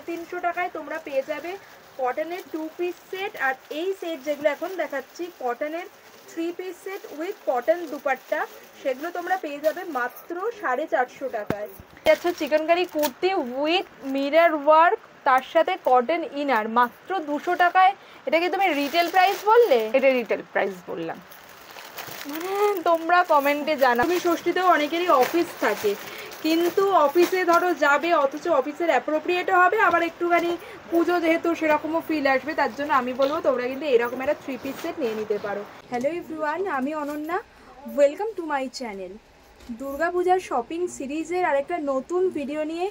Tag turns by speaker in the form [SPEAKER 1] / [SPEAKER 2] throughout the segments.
[SPEAKER 1] 350 টাকায় তোমরা পেয়ে যাবে কটনের 2 পিস সেট। আর এই সেট যেগুলো এখন দেখাচ্ছি কটনের 3 piece set with cotton dupatta, সেগুলো তোমরা পেয়ে যাবে মাত্র 450 টাকায়। আচ্ছা, chikankari kurti with mirror work তার সাথে কটন ইনার মাত্র 200 টাকায়। এটা কি তুমি রিটেল প্রাইস বললে?
[SPEAKER 2] এটা রিটেল প্রাইস বললাম।
[SPEAKER 1] মানে তোমরা কমেন্টে জানা। তুমি ষষ্ঠীতেও অনেকেরই অফিস থাকে, কিন্তু অফিসে ধরো যাবে অথচ অফিসের অ্যাপ্রোপ্রিয়েটও হবে, আবার একটুখানি পুজো যেহেতু সেরকমও ফিল আসবে, তার জন্য আমি বলবো তোমরা কিন্তু এরকম একটা 3 পিস সেট নিয়ে নিতে পারো। হ্যালো এভরিওয়ান, আমি Ananya, welcome to my channel. দুর্গাপূজার শপিং সিরিজের আরেকটা নতুন ভিডিও নিয়ে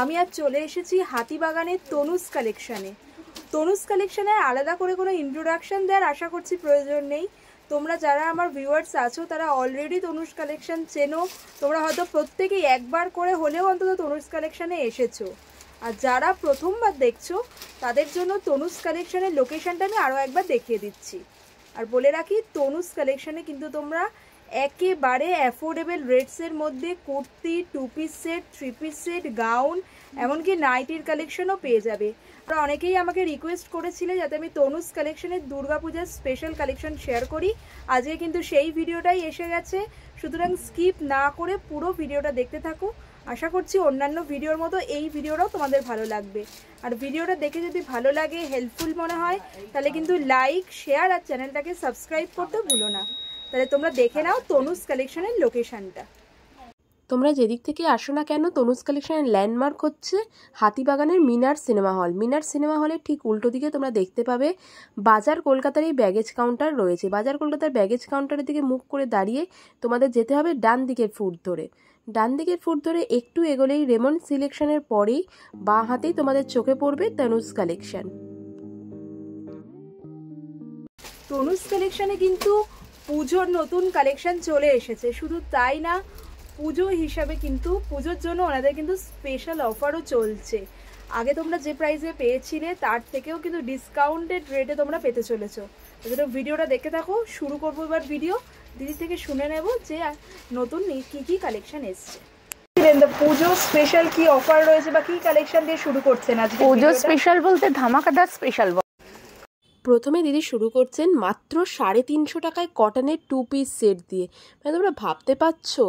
[SPEAKER 1] আমি আজ চলে এসেছি হাতিবাগানের তনুজ কালেকশানে। তনুজ কালেকশানে আলাদা করে কোনো ইন্ট্রোডাকশান দেওয়ার আশা করছি প্রয়োজন নেই। তোমরা যারা আমার ভিউয়ার্স আছো তারা অলরেডি তনুজ কালেকশন চেনো, তোমরা হয়তো প্রত্যেকেই একবার করে হলেও অন্তত তনুজ কালেকশানে এসেছো। আর যারা প্রথমবার দেখছো তাদের জন্য তনুজ কালেকশানের লোকেশানটা আমি আরও একবার দেখিয়ে দিচ্ছি। আর বলে রাখি, তনুজ কালেকশানে কিন্তু তোমরা একেবারে অ্যাফোর্ডেবল রেটসের মধ্যে kurti, 2 piece set, 3 piece set, gown, এমনকি নাইটির কালেকশনও পেয়ে যাবে। আর অনেকেই আমাকে রিকোয়েস্ট করেছিলে যাতে আমি তনুজ কালেকশনের দুর্গাপূজার স্পেশাল কালেকশন শেয়ার করি। আজকে কিন্তু সেই ভিডিওটাই এসে গেছে, সুতরাং স্কিপ না করে পুরো ভিডিওটা দেখতে থাকো। আশা করছি অন্যান্য ভিডিওর মতো এই ভিডিওটাও তোমাদের ভালো লাগবে। আর ভিডিওটা দেখে যদি ভালো লাগে, হেল্পফুল মনে হয়, তাহলে কিন্তু লাইক, শেয়ার আর চ্যানেলটাকে সাবস্ক্রাইব করতে ভুলো না। তাহলে তোমরা দেখে নাও তনুজ কালেকশনের লোকেশনটা।
[SPEAKER 2] তোমরা যেদিক থেকে আসো না কেন, তনুজ কালেকশনের ল্যান্ডমার্ক হচ্ছে হাতিবাগানের মিনার সিনেমা হল। মিনার সিনেমা হলের ঠিক উল্টো দিকে তোমরা দেখতে পাবে বাজার কলকাতার এই ব্যাগেজ কাউন্টার রয়েছে। বাজার কলকাতার ব্যাগেজ কাউন্টারের দিকে মুখ করে দাঁড়িয়ে তোমাদের যেতে হবে ডান দিকের ফুট ধরে। ডান দিকের ফুট ধরে একটু এগোলেই রেমন্ড সিলেকশনের পরেই বাঁ হাতেই তোমাদের চোখে পড়বে তনুজ কালেকশন।
[SPEAKER 1] তনুজ কালেকশনে কিন্তু পুজোর নতুন কালেকশন চলে এসেছে। শুধু তাই না, পুজো হিসাবে কিন্তু পুজোর জন্য ওনাদের কিন্তু স্পেশাল অফারও চলছে। আগে তোমরা যে প্রাইসে পেয়েছিলে তার থেকেও কিন্তু ডিসকাউন্টেড রেটে তোমরা পেতে চলেছো। তো ভিডিওটা দেখে থাকো। শুরু করবো এবার ভিডিও। দিদি থেকে শুনে নেব যে নতুন কি কি কালেকশন এসছে। পুজো স্পেশাল কি অফার রয়েছে বা কি কালেকশন দিয়ে শুরু করছেন আজকে?
[SPEAKER 2] পুজো স্পেশাল বলতে ধামাকাদার স্পেশাল। প্রথমে দিদি শুরু করছেন মাত্র 350 টাকায় কটনের 2 পিস সেট দিয়ে। মানে তোমরা ভাবতে পারছো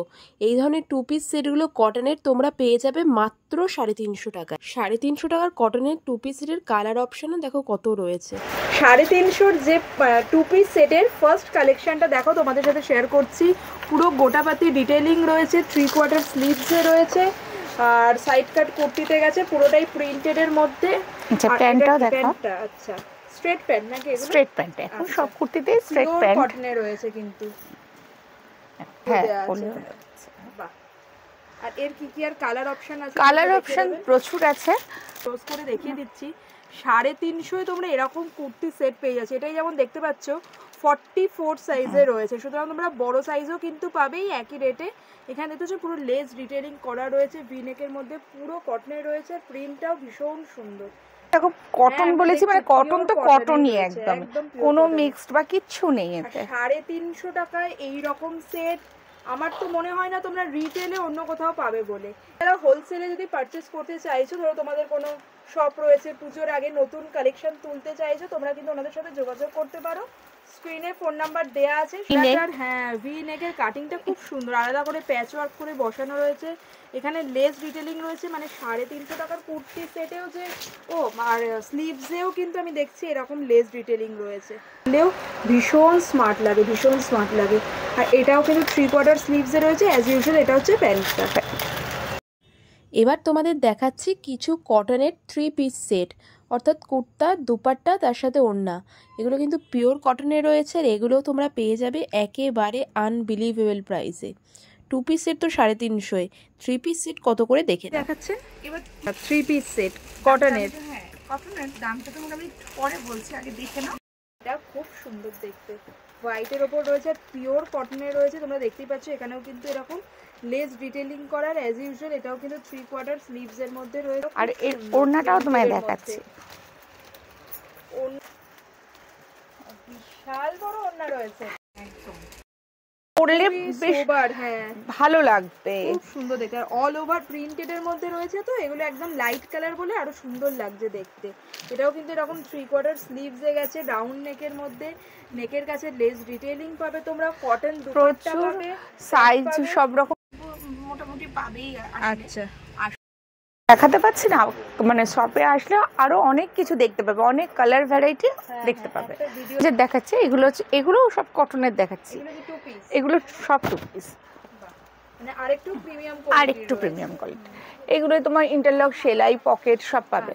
[SPEAKER 2] এই ধরনের 2 পিস সেটগুলো কটনের তোমরা পেয়ে যাবে মাত্র 350 টাকায়। 350 টাকার কটনের 2 পিস সেটের কালার অপশনও দেখো কত রয়েছে।
[SPEAKER 1] 350 যে 2 পিস সেটের ফার্স্ট কালেকশনটা দেখো তোমাদের সাথে শেয়ার করছি। পুরো গোটাপাতি ডিটেইলিং রয়েছে, 3/4 স্লিভসে রয়েছে, আর সাইড কাট কুর্তিতে গেছে, পুরোটাই প্রিন্টেডের মধ্যে।
[SPEAKER 2] আচ্ছা, প্যান্টটাও দেখো।
[SPEAKER 1] আচ্ছা, স্ট্রেট প্যান্ট নাকি?
[SPEAKER 2] স্ট্রেট প্যান্ট, এখন সব কুর্তিতে স্ট্রেট প্যান্ট
[SPEAKER 1] কটনে রয়েছে কিন্তু।
[SPEAKER 2] হ্যাঁ,
[SPEAKER 1] বাহ। আর এর কি কি আর কালার অপশন আছে?
[SPEAKER 2] কালার অপশন প্রচুর আছে,
[SPEAKER 1] ক্লোজ করে দেখিয়ে দিচ্ছি। 350 তোমরা এরকম কুর্তি সেট পেয়ে যাচ্ছে। এটাই যেমন দেখতে পাচ্ছ 44 সাইজে রয়েছে, সুতরাং তোমরা বড় সাইজও কিন্তু পাবেই একই রেটে। এখানে দেখতে পাচ্ছ পুরো লেস ডিটেইলিং করা রয়েছে, ভিনেকের মধ্যে পুরো কটনের রয়েছে, প্রিন্টটাও ভীষণ সুন্দর।
[SPEAKER 2] দেখো কটন বলেছি, মানে কটন তো কটনই, একদম কোনো মিক্সড বা কিচ্ছু নেই এতে।
[SPEAKER 1] 350 টাকায় এই রকম সেট আমার তো মনে হয় না তোমরা রিটেলে অন্য কোথাও পাবে বলে। যারা হোলসেলে যদি পারচেস করতে চাইছো, ধরো তোমাদের কোনো শপ রয়েছে, পুজোর আগে নতুন কালেকশন তুলতে চাইছো, তোমরা কিন্তু ওনাদের সাথে যোগাযোগ করতে পারো। স্ক্রিনে ফোন নাম্বার দেয়া আছে। হ্যাঁ, ভি নেকের কাটিংটা খুব সুন্দর, আলাদা করে প্যাচ ওয়ার্ক করে বসানো রয়েছে। এখানে লেস ডিটেইলিং রয়েছে, মানে 350 টাকার কুর্তি সেটেও যে আর স্লিভসেও কিন্তু আমি দেখছি এরকম লেস ডিটেইলিং রয়েছে। ভীষণ স্মার্ট লাগে, ভীষণ স্মার্ট লাগে। আর এটাও কিন্তু 3/4 স্লিভসে রয়েছে অ্যাজ ইউজুয়াল। এটা হচ্ছে প্যান্টটা।
[SPEAKER 2] এবার তোমাদের দেখাচ্ছি কিছু কটনের 3 পিস সেট, অর্থাৎ কুর্তা, দুপাট্টা, তার সাথে ওড়না। এগুলো কিন্তু পিওর কটনের রয়েছে, আর এগুলোও তোমরা পেয়ে যাবে একেবারে আনবিলিভেবল প্রাইসে। 2 পিস সেট তো 350, 3 পিস সেট কত করে দেখে
[SPEAKER 1] দেখাচ্ছেন। এবার 3 পিস সেট কটনের।
[SPEAKER 2] হ্যাঁ, কটনের দামটা তো আমি পরে বলছি, আগে দেখে নাও।
[SPEAKER 1] এটা খুব সুন্দর দেখতে, হোয়াইটের ওপর রয়েছে, আর পিওর কটনের রয়েছে। তোমরা দেখতেই পাচ্ছ এখানেও কিন্তু এরকম লেস ডিটেইলিং করার অ্যাজ ইউজুয়াল। এটাও কিন্তু 3/4 স্লিভস এর মধ্যে রয়েছে,
[SPEAKER 2] আর এর ওড়নাটাও তোমায় দেখাচ্ছি।
[SPEAKER 1] বিশাল বড় ওড়না রয়েছে, একদম
[SPEAKER 3] পরলে বেশ
[SPEAKER 1] হ্যাঁ
[SPEAKER 3] ভালো লাগবে,
[SPEAKER 1] খুব সুন্দর দেখতে। আর অল ওভার প্রিন্টেড এর মধ্যে রয়েছে, তো এগুলো একদম লাইট কালার বলে আরো সুন্দর লাগছে দেখতে। এটাও কিন্তু এরকম 3/4 স্লিভস এ গেছে, রাউন্ড নেকের মধ্যে, নেকের কাছে লেস ডিটেইলিং পাবে তোমরা, কটন দুপাট্টা পাবে,
[SPEAKER 3] সাইজ সব রকম
[SPEAKER 1] মোটামুটি পাবেই। আচ্ছা
[SPEAKER 3] দেখাতে পাচ্ছি না, মানে শপে আসলে আরো অনেক কিছু দেখতে পাবে, অনেক কালার ভ্যারাইটি দেখতে পাবে। যে দেখাচ্ছে এগুলো সব কটনের দেখাচ্ছি, এগুলো সব 2 পিস,
[SPEAKER 1] মানে আরেকটু প্রিমিয়াম
[SPEAKER 3] কোয়ালিটি। এগুলো তোমার ইন্টারলক, সেলাই, পকেট সব পাবে।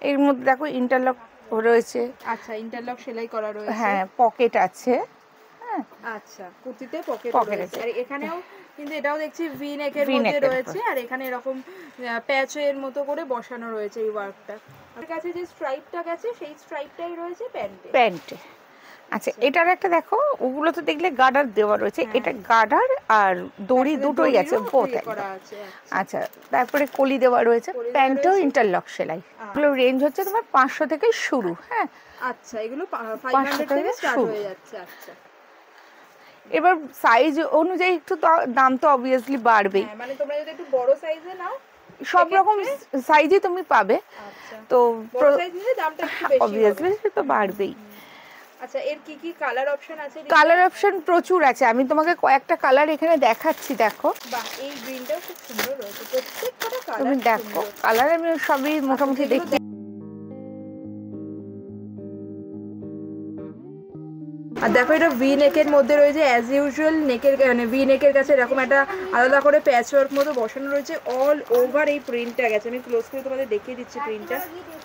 [SPEAKER 3] এর মধ্যে দেখো ইন্টারলক রয়েছে,
[SPEAKER 1] আচ্ছা ইন্টারলক সেলাই করা রয়েছে,
[SPEAKER 3] হ্যাঁ পকেট আছে, হ্যাঁ
[SPEAKER 1] আচ্ছা কুর্তিতে পকেট রয়েছে। আর এখানেও কিন্তু এটাও দেখছি ভি নেকের মধ্যে রয়েছে, আর এখানে এরকম প্যাচের মতো করে বসানো রয়েছে এই ওয়ার্কটা। আমার কাছে যে স্ট্রাইপটা গেছে সেই স্ট্রাইপটাই রয়েছে প্যান্টে।
[SPEAKER 3] আচ্ছা এটার একটা দেখো, ওগুলো তো দেখলে গার্ডার দেওয়া রয়েছে, এটা গার্ডার আর দড়ি দুটোই আছে, বোথ আচ্ছা। তারপরে কলি দেওয়া রয়েছে, প্যান্টেও ইন্টারলক সেলাই। এগুলো রেঞ্জ হচ্ছে তোমার 500 থেকে শুরু, হ্যাঁ
[SPEAKER 1] আচ্ছা এগুলো 500 থেকে স্টার্ট হয়ে যাচ্ছে। আচ্ছা
[SPEAKER 3] এবার সাইজ অনুযায়ী একটু দাম তো অবভিয়াসলি বাড়বেই,
[SPEAKER 1] মানে তোমরা যদি একটু বড় সাইজে নাও
[SPEAKER 3] সব রকম সাইজই তুমি পাবে, তো
[SPEAKER 1] বড় সাইজ নিলে দামটা একটু বেশি
[SPEAKER 3] অবভিয়াসলি তো বাড়বেই।
[SPEAKER 1] আচ্ছা এর কি কি কালার অপশন আছে?
[SPEAKER 3] কালার অপশন প্রচুর আছে, আমি তোমাকে কয়েকটা কালার এখানে দেখাচ্ছি, দেখো।
[SPEAKER 1] বাহ এই গ্রিনটাও খুব সুন্দর রয়েছে, প্রত্যেকটা কালার
[SPEAKER 3] তুমি দেখো কালার আমি সবই মোটামুটি দেখতে।
[SPEAKER 1] আর দেখো এটা ভি নেকের মধ্যে রয়েছে, অ্যাজ ইউজুয়াল নেকের মানে ভি নেকের কাছে এরকম একটা আলাদা করে প্যাচ ওয়ার্ক মতো বসানো রয়েছে, অল ওভার এই প্রিন্টটা গেছে। আমি ক্লোজ করে তোমাদের দেখিয়ে দিচ্ছি প্রিন্টটা।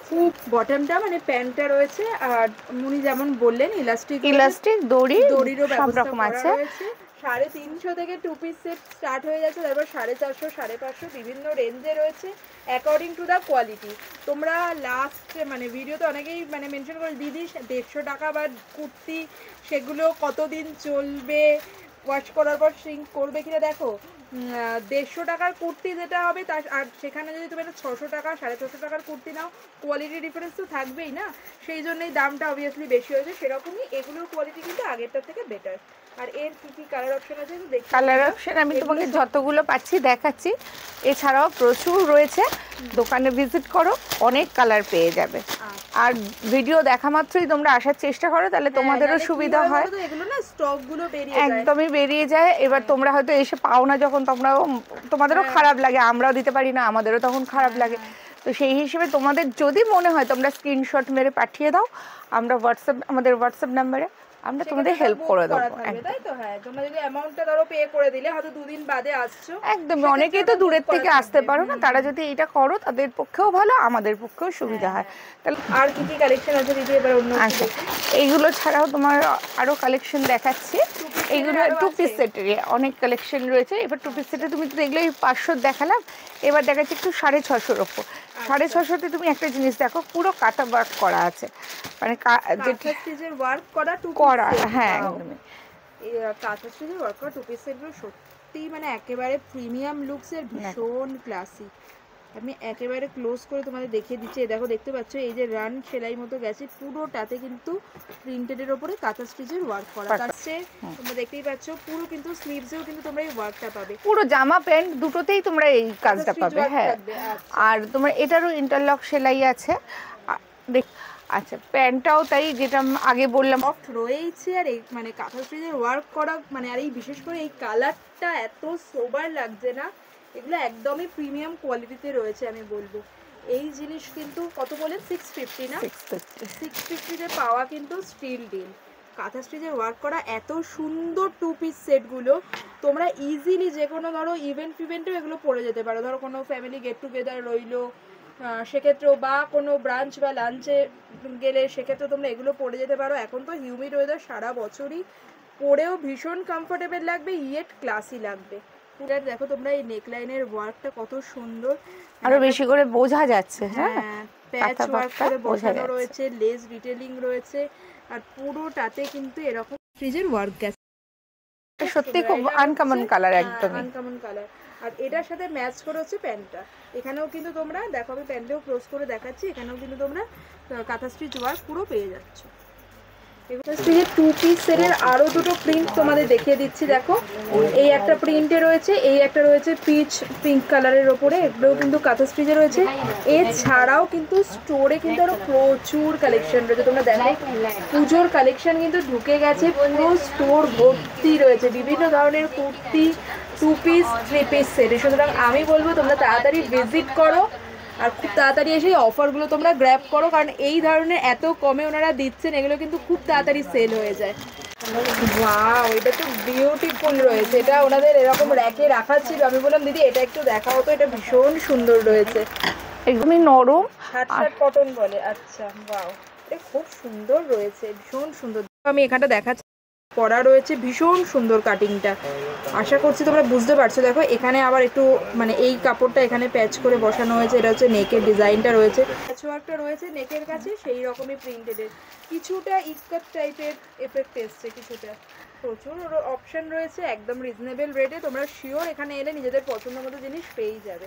[SPEAKER 1] খুব বটমটা মানে প্যান্টটা রয়েছে, আর উনি যেমন বললেন ইলাস্টিক দড়িরও ব্যবস্থা করা রয়েছে। 350 থেকে 2 পিস সেট স্টার্ট হয়ে যাচ্ছে, তারপর 450, 550 বিভিন্ন রেঞ্জে রয়েছে অ্যাকর্ডিং টু দ্য কোয়ালিটি। তোমরা লাস্ট মানে ভিডিওতে অনেকেই মানে মেনশন করে দিদি 150 টাকা বা কুর্তি সেগুলো কতদিন চলবে, ওয়াশ করার পর শ্রিঙ্ক করবে কিনা। দেখো 150 টাকার কুর্তি যেটা হবে তার, আর সেখানে যদি তুমি একটা 600 টাকা 650 টাকার কুর্তি নাও, কোয়ালিটি ডিফারেন্স তো থাকবেই না, সেই জন্যই দামটা অবভিয়াসলি বেশি হয়েছে। সেরকমই এগুলোর কোয়ালিটি কিন্তু আগেরটার থেকে বেটার। আর এর কি কি কালার অপশন আছে দেখি।
[SPEAKER 3] কালার অপশন আমি তোমাকে যতগুলো পাচ্ছি দেখাচ্ছি, এছাড়াও প্রচুর রয়েছে, দোকানে ভিজিট করো, অনেক কালার পেয়ে যাবে। আর ভিডিও দেখা মাত্রই তোমরা আসার চেষ্টা করো, তাহলে তোমাদেরও সুবিধা হয়।
[SPEAKER 1] এগুলো না স্টক গুলো বেরিয়ে যায়,
[SPEAKER 3] একদমই বেরিয়ে যায়। এবার তোমরা হয়তো এসে পাও না যখন, তোমাদেরও খারাপ লাগে, আমরাও দিতে পারি না, আমাদেরও তখন খারাপ লাগে। তো সেই হিসেবে তোমাদের যদি মনে হয় তোমরা স্ক্রিনশট মেরে পাঠিয়ে দাও, আমরা আমাদের হোয়াটসঅ্যাপ নাম্বারে আমরা তোমাদের হেল্প করে দেবো।
[SPEAKER 1] তাই তো, হ্যাঁ তোমরা যদি অ্যামাউন্টটা ধরো পে করে দিলে, হয়তো 2 দিন বাদে আসছো,
[SPEAKER 3] একদম অনেকেই তো দূরের থেকে আসতে পারো না, তারা যদি এটা করো তাদের পক্ষেও ভালো, আমাদের পক্ষেও সুবিধা হয়। তাহলে
[SPEAKER 1] আর কি কি কালেকশন আছে দিদি এবার অন্য?
[SPEAKER 3] আচ্ছা এইগুলো ছাড়াও তোমার আরো কালেকশন দেখাচ্ছি। এইগুলো 2 পিস সেটের অনেক কালেকশন রয়েছে। এবার 2 পিস সেটে তুমি তো দেখলে 500 দেখালাম, এবার দেখাচ্ছি একটু 650 ওপর। 650-তে তুমি একটা জিনিস দেখো, পুরো কাটা ওয়ার্ক করা আছে, মানে
[SPEAKER 1] যেটা স্টিচের ওয়ার্ক করা 2
[SPEAKER 3] করা, হ্যাঁ একদমই
[SPEAKER 1] এই কাঁথা স্টিচের ওয়ার্ক করা 2 পিস সেটগুলো সত্যি মানে একেবারে প্রিমিয়াম লুকসের, ভীষণ ক্লাসি। আমি একেবারে ক্লোজ করে তোমাদের দেখিয়ে দিচ্ছি। দেখো দেখতে পাচ্ছ এই যে রান সেলাই মতো গেছে, পুরোটাতে কিন্তু প্রিন্টেডের ওপরে কাঁথা স্টিচের ওয়ার্ক করা আছে। তোমরা দেখতেই পাচ্ছ পুরো কিন্তু স্লিভসেও কিন্তু তোমরা এই ওয়ার্কটা পাবে,
[SPEAKER 3] পুরো জামা প্যান্ট দুটোতেই তোমরা এই কাজটা পাবে। হ্যাঁ আর তোমার এটারও ইন্টারলক সেলাই আছে। আচ্ছা প্যান্টটাও তাই, যেটা আগে বললাম
[SPEAKER 1] সফট রয়েছে, আর এই মানে কাঁথা স্টিচের ওয়ার্ক করা মানে, আর এই বিশেষ করে এই কালারটা এত সোবার লাগছে না, এগুলো একদমই প্রিমিয়াম কোয়ালিটিতে রয়েছে। আমি বলবো এই জিনিস কিন্তু কত বলেন 650 না, 650-তে পাওয়া কিন্তু স্টিল ডিল। কাঁথা স্টিচের ওয়ার্ক করা এত সুন্দর 2 পিস সেটগুলো তোমরা ইজিলি যে কোনো ধরো ইভেন্টেও এগুলো পরে যেতে পারো। ধরো কোনো ফ্যামিলি গেট টুগেদার রইলো, সেক্ষেত্রেও বা কোনো ব্রাঞ্চ বা লাঞ্চে গেলে সেক্ষেত্রে তোমরা এগুলো পরে যেতে পারো। এখন তো হিউমিড ওয়েদার, সারা বছরই পরেও ভীষণ কমফোর্টেবল লাগবে, ইয়েট ক্লাসি লাগবে। দেখো তোমরা এই নেকলাইনের ওয়ার্কটা কত সুন্দর,
[SPEAKER 3] আরো বেশি করে বোঝা যাচ্ছে। হ্যাঁ
[SPEAKER 1] প্যাচ ওয়ার্ক করে বসানো রয়েছে, লেস ডিটেইলিং রয়েছে, আর পুরোটাতে কিন্তু এরকম স্টিচের ওয়ার্ক গেছে।
[SPEAKER 3] সত্যি খুব আনকমন কালার, একদম
[SPEAKER 1] আনকমন কালার। আর এটার সাথে ম্যাচ করে হচ্ছে প্যান্টটা। এখানেও কিন্তু তোমরা দেখো, আমি প্যান্টেও ক্লোজ করে দেখাচ্ছি, এখানেও কিন্তু তোমরা কাঁথা স্টিচ ওয়ার্ক পুরো পেয়ে যাচ্ছ। টু পিস সেটের আরো দুটো প্রিন্ট তোমাদের দেখিয়ে দিচ্ছি। দেখো এই একটা প্রিন্টে রয়েছে, এই একটা রয়েছে পিচ পিঙ্ক কালারের ওপরে, এগুলোও কিন্তু কাঁথা স্টিচে রয়েছে। এছাড়াও কিন্তু স্টোরে কিন্তু আরো প্রচুর কালেকশন রয়েছে। তোমরা দেখো পুজোর কালেকশন কিন্তু ঢুকে গেছে, পুরো স্টোর ভর্তি রয়েছে বিভিন্ন ধরনের kurti, two piece, three piece set. সুতরাং আমি বলবো তোমরা তাড়াতাড়ি ভিজিট করো আর খুব তাড়াতাড়ি এসে অফারগুলো তোমরা গ্র্যাব করো, কারণ এই ধরনের এত কমে ওনারা দিচ্ছেন, এগুলো কিন্তু খুব তাড়াতাড়ি সেল হয়ে যায়। ওয়াও, এটা তো বিউটিফুল রয়েছে। এটা ওনাদের এরকম র্যাকে রাখা ছিল, আমি বললাম দিদি এটা একটু দেখাও তো, এটা ভীষণ সুন্দর রয়েছে,
[SPEAKER 3] একদমই নরম,
[SPEAKER 1] হাট কটন বলে। আচ্ছা ওয়াও, এটা খুব সুন্দর রয়েছে, ভীষণ সুন্দর। আমি এখানটা দেখাচ্ছি, পরা রয়েছে, ভীষণ সুন্দর কাটিংটা, আশা করছি তোমরা বুঝতে পারছো। দেখো এখানে আবার একটু মানে এই কাপড়টা এখানে প্যাচ করে বসানো হয়েছে, এটা হচ্ছে নেকের ডিজাইনটা রয়েছে, প্যাচওয়ার্কটা রয়েছে নেকের কাছে সেই রকমই প্রিন্টেডের, কিছুটা ইস্কার্ট টাইপের এফেক্ট এসছে কিছুটা। প্রচুর অপশন রয়েছে, একদম রিজনেবল রেটে। তোমরা শিওর এখানে এলে নিজেদের পছন্দ মতো জিনিস পেয়েই যাবে।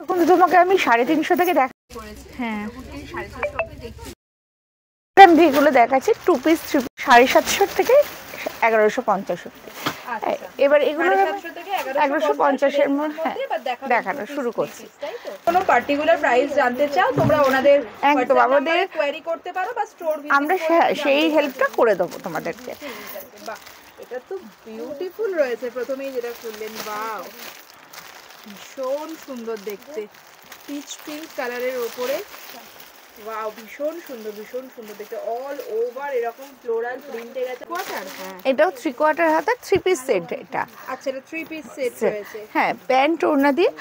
[SPEAKER 3] এখন তোমাকে আমি 350 থেকে দেখা,
[SPEAKER 1] হ্যাঁ
[SPEAKER 3] আমি এগুলো দেখাচ্ছি টু পিস 750 থেকে 1150 অব্দি। এবার এগুলো 1150-এর মধ্যে দেখানো শুরু করছি।
[SPEAKER 1] কোনো পার্টিকুলার প্রাইস জানতে চাও তোমরা ওনাদের
[SPEAKER 3] একদম আমাদের
[SPEAKER 1] কোয়েরি করতে পারো বা স্টোর
[SPEAKER 3] আমরা সেই হেল্পটা করে দেবো তোমাদেরকে।
[SPEAKER 1] বাহ, এটা তো বিউটিফুল রয়েছে। প্রথমেই যেটা খুললেন, বাও ভীষণ সুন্দর দেখতে, পিচ পিঙ্ক কালারের ওপরে, ওয়াও ভীষণ সুন্দর, ভীষণ সুন্দর দেখতে। অল ওভার এরকম ফ্লোরাল প্রিন্টে গেছে। কোয়ার্টার, হ্যাঁ
[SPEAKER 3] এটাও 3/4 হাতা 3 পিস সেট এটা।
[SPEAKER 1] আচ্ছা, এটা 3 পিস সেট রয়েছে।
[SPEAKER 3] হ্যাঁ, প্যান্ট ওড়না দিয়ে।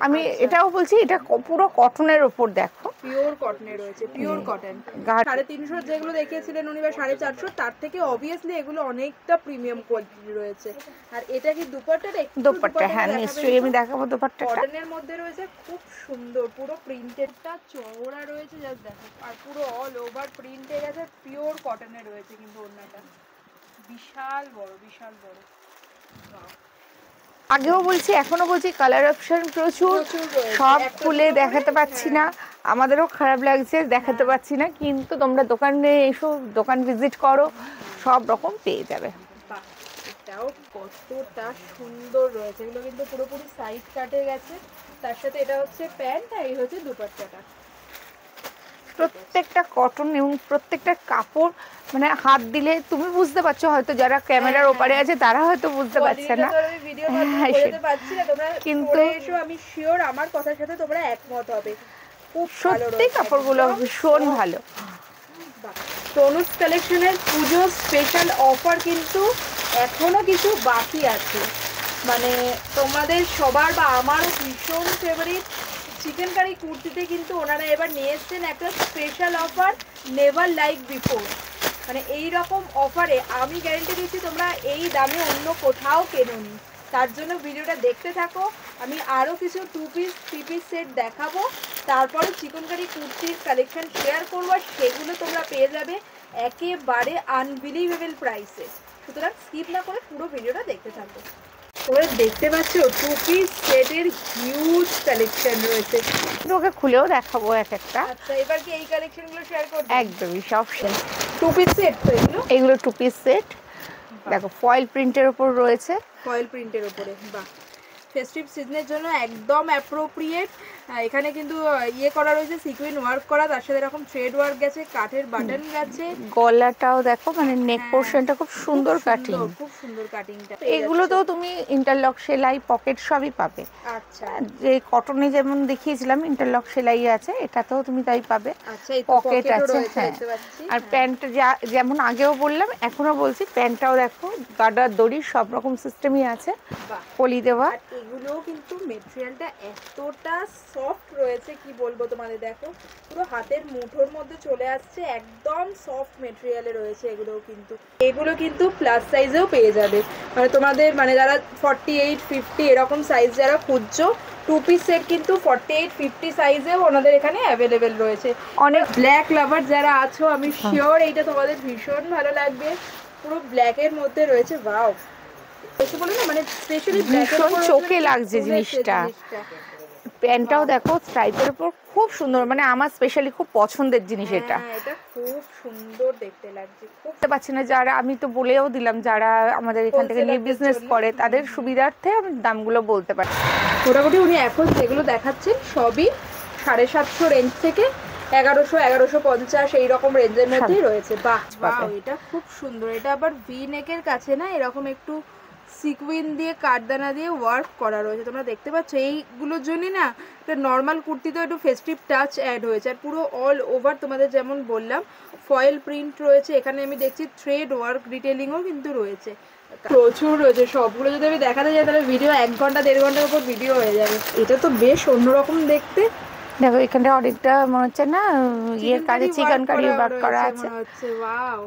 [SPEAKER 3] আমি এটাও বলছি এটা পুরো কটনের উপর, দেখো
[SPEAKER 1] পিওর কটনের রয়েছে, পিওর কটন। 350 যেগুলো দেখিয়েছিলেন উনি বা 450, তার থেকে অবভিয়াসলি এগুলো অনেকটা প্রিমিয়াম কোয়ালিটি রয়েছে। আর এটা কি দুপাট্টাটা?
[SPEAKER 3] দুপাট্টা, হ্যাঁ নিশ্চয়ই আমি দেখাবো দুপাট্টাটা।
[SPEAKER 1] কটনের মধ্যে রয়েছে, খুব সুন্দর, পুরো প্রিন্টেডটা চওড়া রয়েছে, জাস্ট দেখো। আর পুরো অল ওভার প্রিন্টে গেছে, পিওর কটনে রয়েছে কিন্তু ওড়নাটা বিশাল বড়, বিশাল বড়।
[SPEAKER 3] আগেও বলছি এখনো বলছি, কালার অপশন প্রচুর, সব খুলে দেখাতে পাচ্ছি না, আমাদেরও খারাপ লাগছে দেখাতে পাচ্ছি না, কিন্তু তোমরা দোকানে এসো, দোকান ভিজিট করো, সব রকম পেয়ে যাবে।
[SPEAKER 1] এটাও কতটা সুন্দর রয়েছে, এগুলো কিন্তু পুরোপুরি সাইড কাটে গেছে, তার সাথে এটা হচ্ছে প্যান্ট আর এই হচ্ছে দুপাট্টাটা।
[SPEAKER 3] প্রত্যেকটা কটন এবং প্রত্যেকটা কাপড় মানে হাত দিলে তুমি বুঝতে পারছো, হয়তো যারা ক্যামেরার ওপারে আছে তারা হয়তো বুঝতে পারছে না, কিন্তু
[SPEAKER 1] আমি শিওর আমার কথার সাথে তোমরা একমত হবে, খুব
[SPEAKER 3] সত্যি কাপড়গুলো ভীষণ ভালো।
[SPEAKER 1] তনুজ কালেকশনের পুজো স্পেশাল অফার কিন্তু এখনো কিছু বাকি আছে, মানে তোমাদের সবার বা আমারও ভীষণ ফেভারিট চিকেন কারি কুর্তিতে কিন্তু ওনারা এবার নিয়ে এসছেন একটা special offer, never like before. মানে এই রকম অফারে আমি গ্যারেন্টি দিচ্ছি তোমরা এই দামে অন্য কোথাও কেনোনি। তার জন্য ভিডিওটা দেখতে থাকো, আমি আরও কিছু 2 পিস 3 পিস সেট দেখাবো, তারপরে চিকেন কারি কুর্তির কালেকশন শেয়ার করবো, আর সেগুলো তোমরা পেয়ে যাবে একেবারে আনবিলিভেবল প্রাইসে। সুতরাং স্কিপ না করে পুরো ভিডিওটা দেখতে থাকো। তোমরা দেখতে পাচ্ছ 2 পিস সেটের হিউজ কালেকশন রয়েছে,
[SPEAKER 3] ওকে খুলেও দেখাবো এক একটা।
[SPEAKER 1] আচ্ছা, এবার কি এই কালেকশনগুলো শেয়ার করব?
[SPEAKER 3] একদমই সব শেষ।
[SPEAKER 1] 2 পিস সেট তো
[SPEAKER 3] এগুলো 2 পিস সেট, দেখো ফয়েল প্রিন্টের উপর রয়েছে,
[SPEAKER 1] ফয়েল প্রিন্টের উপরে। বাহ, ফেস্টিভ সিজনের জন্য একদম অ্যাপ্রোপ্রিয়েট। এখানে কিন্তু ইয়ে করা রয়েছে, সিকুইন ওয়ার্ক করা, তার সাথে এরকম থ্রেড ওয়ার্ক গেছে, কাঠের বাটন গেছে,
[SPEAKER 3] গলাটাও দেখো মানে নেক পোরশনটা খুব সুন্দর কাটিং,
[SPEAKER 1] খুব সুন্দর কাটিংটা।
[SPEAKER 3] এগুলো তো তুমি ইন্টারলক সেলাই, পকেট সবই পাবে।
[SPEAKER 1] আচ্ছা,
[SPEAKER 3] যে কটনে যেমন দেখিয়েছিলাম ইন্টারলক সেলাই আছে, এটাতেও তুমি তাই পাবে।
[SPEAKER 1] আচ্ছা,
[SPEAKER 3] পকেট আছে, হ্যাঁ। আর প্যান্ট যেমন আগেও বললাম এখনো বলছি, প্যান্টটাও দেখো গার্ডার দড়ি সব রকম সিস্টেমই আছে, পলি দেওয়া।
[SPEAKER 1] এগুলোও কিন্তু মেটেরিয়ালটা এতটা সফট রয়েছে কি বলবো তোমাদের, দেখো পুরো হাতের মুঠোর মধ্যে চলে আসছে, একদম সফট মেটেরিয়ালে রয়েছে এগুলো কিন্তু প্লাস সাইজেও পেয়ে যাবে, মানে তোমাদের মানে যারা 48, 50 এরকম সাইজ যারা খুঁজছো, 2 পিস সেট কিন্তু 48, 50 সাইজেও ওনাদের এখানে অ্যাভেলেবেল রয়েছে। অনেক ব্ল্যাক লাভার যারা আছো, আমি শিওর এইটা তোমাদের ভীষণ ভালো লাগবে, পুরো ব্ল্যাকের মধ্যে রয়েছে। ওয়াও, মানে স্পেশালি
[SPEAKER 3] ভীষণ চোখে লাগছে জিনিসটা। প্যান্টটাও দেখো স্ট্রাইপের উপর খুব সুন্দর, মানে আমার স্পেশালি খুব পছন্দের জিনিস এটা।
[SPEAKER 1] হ্যাঁ, এটা খুব সুন্দর দেখতে লাগছে, খুব
[SPEAKER 3] বুঝতে পারছি না, যারা আমি তো বলেও দিলাম যারা আমাদের এখান থেকে নিয়ে
[SPEAKER 1] Wholesaler-দের
[SPEAKER 3] বিজনেস
[SPEAKER 1] জন্য।
[SPEAKER 3] করে তাদের সুবিধার্থে আমি দামগুলো বলতে পারি।
[SPEAKER 1] মোটামুটি উনি এখন যেগুলো দেখাচ্ছেন সবই 750 রেঞ্জ থেকে 1100-1150 এইরকম রেঞ্জের মধ্যেই রয়েছে। বাহ বাহ, এটা খুব সুন্দর। এটা আবার ভি নেকের কাছে না এরকম একটু সিকুইন দিয়ে কাঠদানা দিয়ে ওয়ার্ক করা রয়েছে, তোমরা দেখতে পাচ্ছ। এইগুলোর জন্যই না একটা নর্মাল কুর্তিতে একটু ফেস্টিভ টাচ অ্যাড হয়েছে। আর পুরো অল ওভার তোমাদের যেমন বললাম ফয়েল প্রিন্ট রয়েছে, এখানে আমি দেখছি থ্রেড ওয়ার্ক ডিটেলিংও কিন্তু রয়েছে, প্রচুর রয়েছে। সবগুলো যদি আমি দেখাতে যাই তাহলে ভিডিও 1 ঘন্টা 1.5 ঘন্টার উপর ভিডিও হয়ে যাবে। এটা তো বেশ অন্যরকম দেখতে।
[SPEAKER 3] দেখো এখানে অনেকটা মনে হচ্ছে না ইয়ের কাজে চিকেন কারি ওয়ার্ক করা আছে।
[SPEAKER 1] ওয়াও,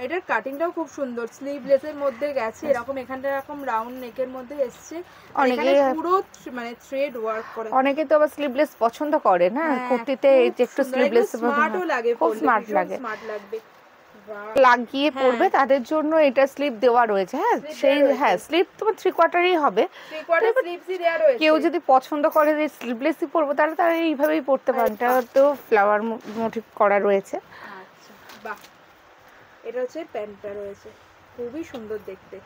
[SPEAKER 1] এটার কাটিংটাও খুব সুন্দর, স্লিভলেসের মধ্যে গেছে এরকম, এখানটা এরকম রাউন্ড নেকের মধ্যে এসছে,
[SPEAKER 3] অনেকে
[SPEAKER 1] পুরো মানে থ্রেড ওয়ার্ক করা।
[SPEAKER 3] অনেকে তো আবার স্লিভলেস পছন্দ করে না কুর্তিতে, এই যে একটু স্লিভলেস
[SPEAKER 1] স্মার্টও লাগে,
[SPEAKER 3] খুব স্মার্ট লাগে,
[SPEAKER 1] স্মার্ট লাগবে
[SPEAKER 3] লাগিয়ে পড়বে তাদের জন্য এটা স্লিভ দেওয়া রয়েছে। হ্যাঁ সেই হ্যাঁ স্লিভ তোমার 3/4ই হবে।
[SPEAKER 1] 3/4 স্লিভসই দেয়া রয়েছে।
[SPEAKER 3] কেউ যদি পছন্দ করে যে স্লিভলেসই পরবো তাহলে তারা এইভাবেই পরতে পারেন। এটা তো ফ্লাওয়ার মোটিভ করা রয়েছে।
[SPEAKER 1] আচ্ছা বাহ, এটা হচ্ছে প্যান্টটা রয়েছে, খুবই সুন্দর দেখতে।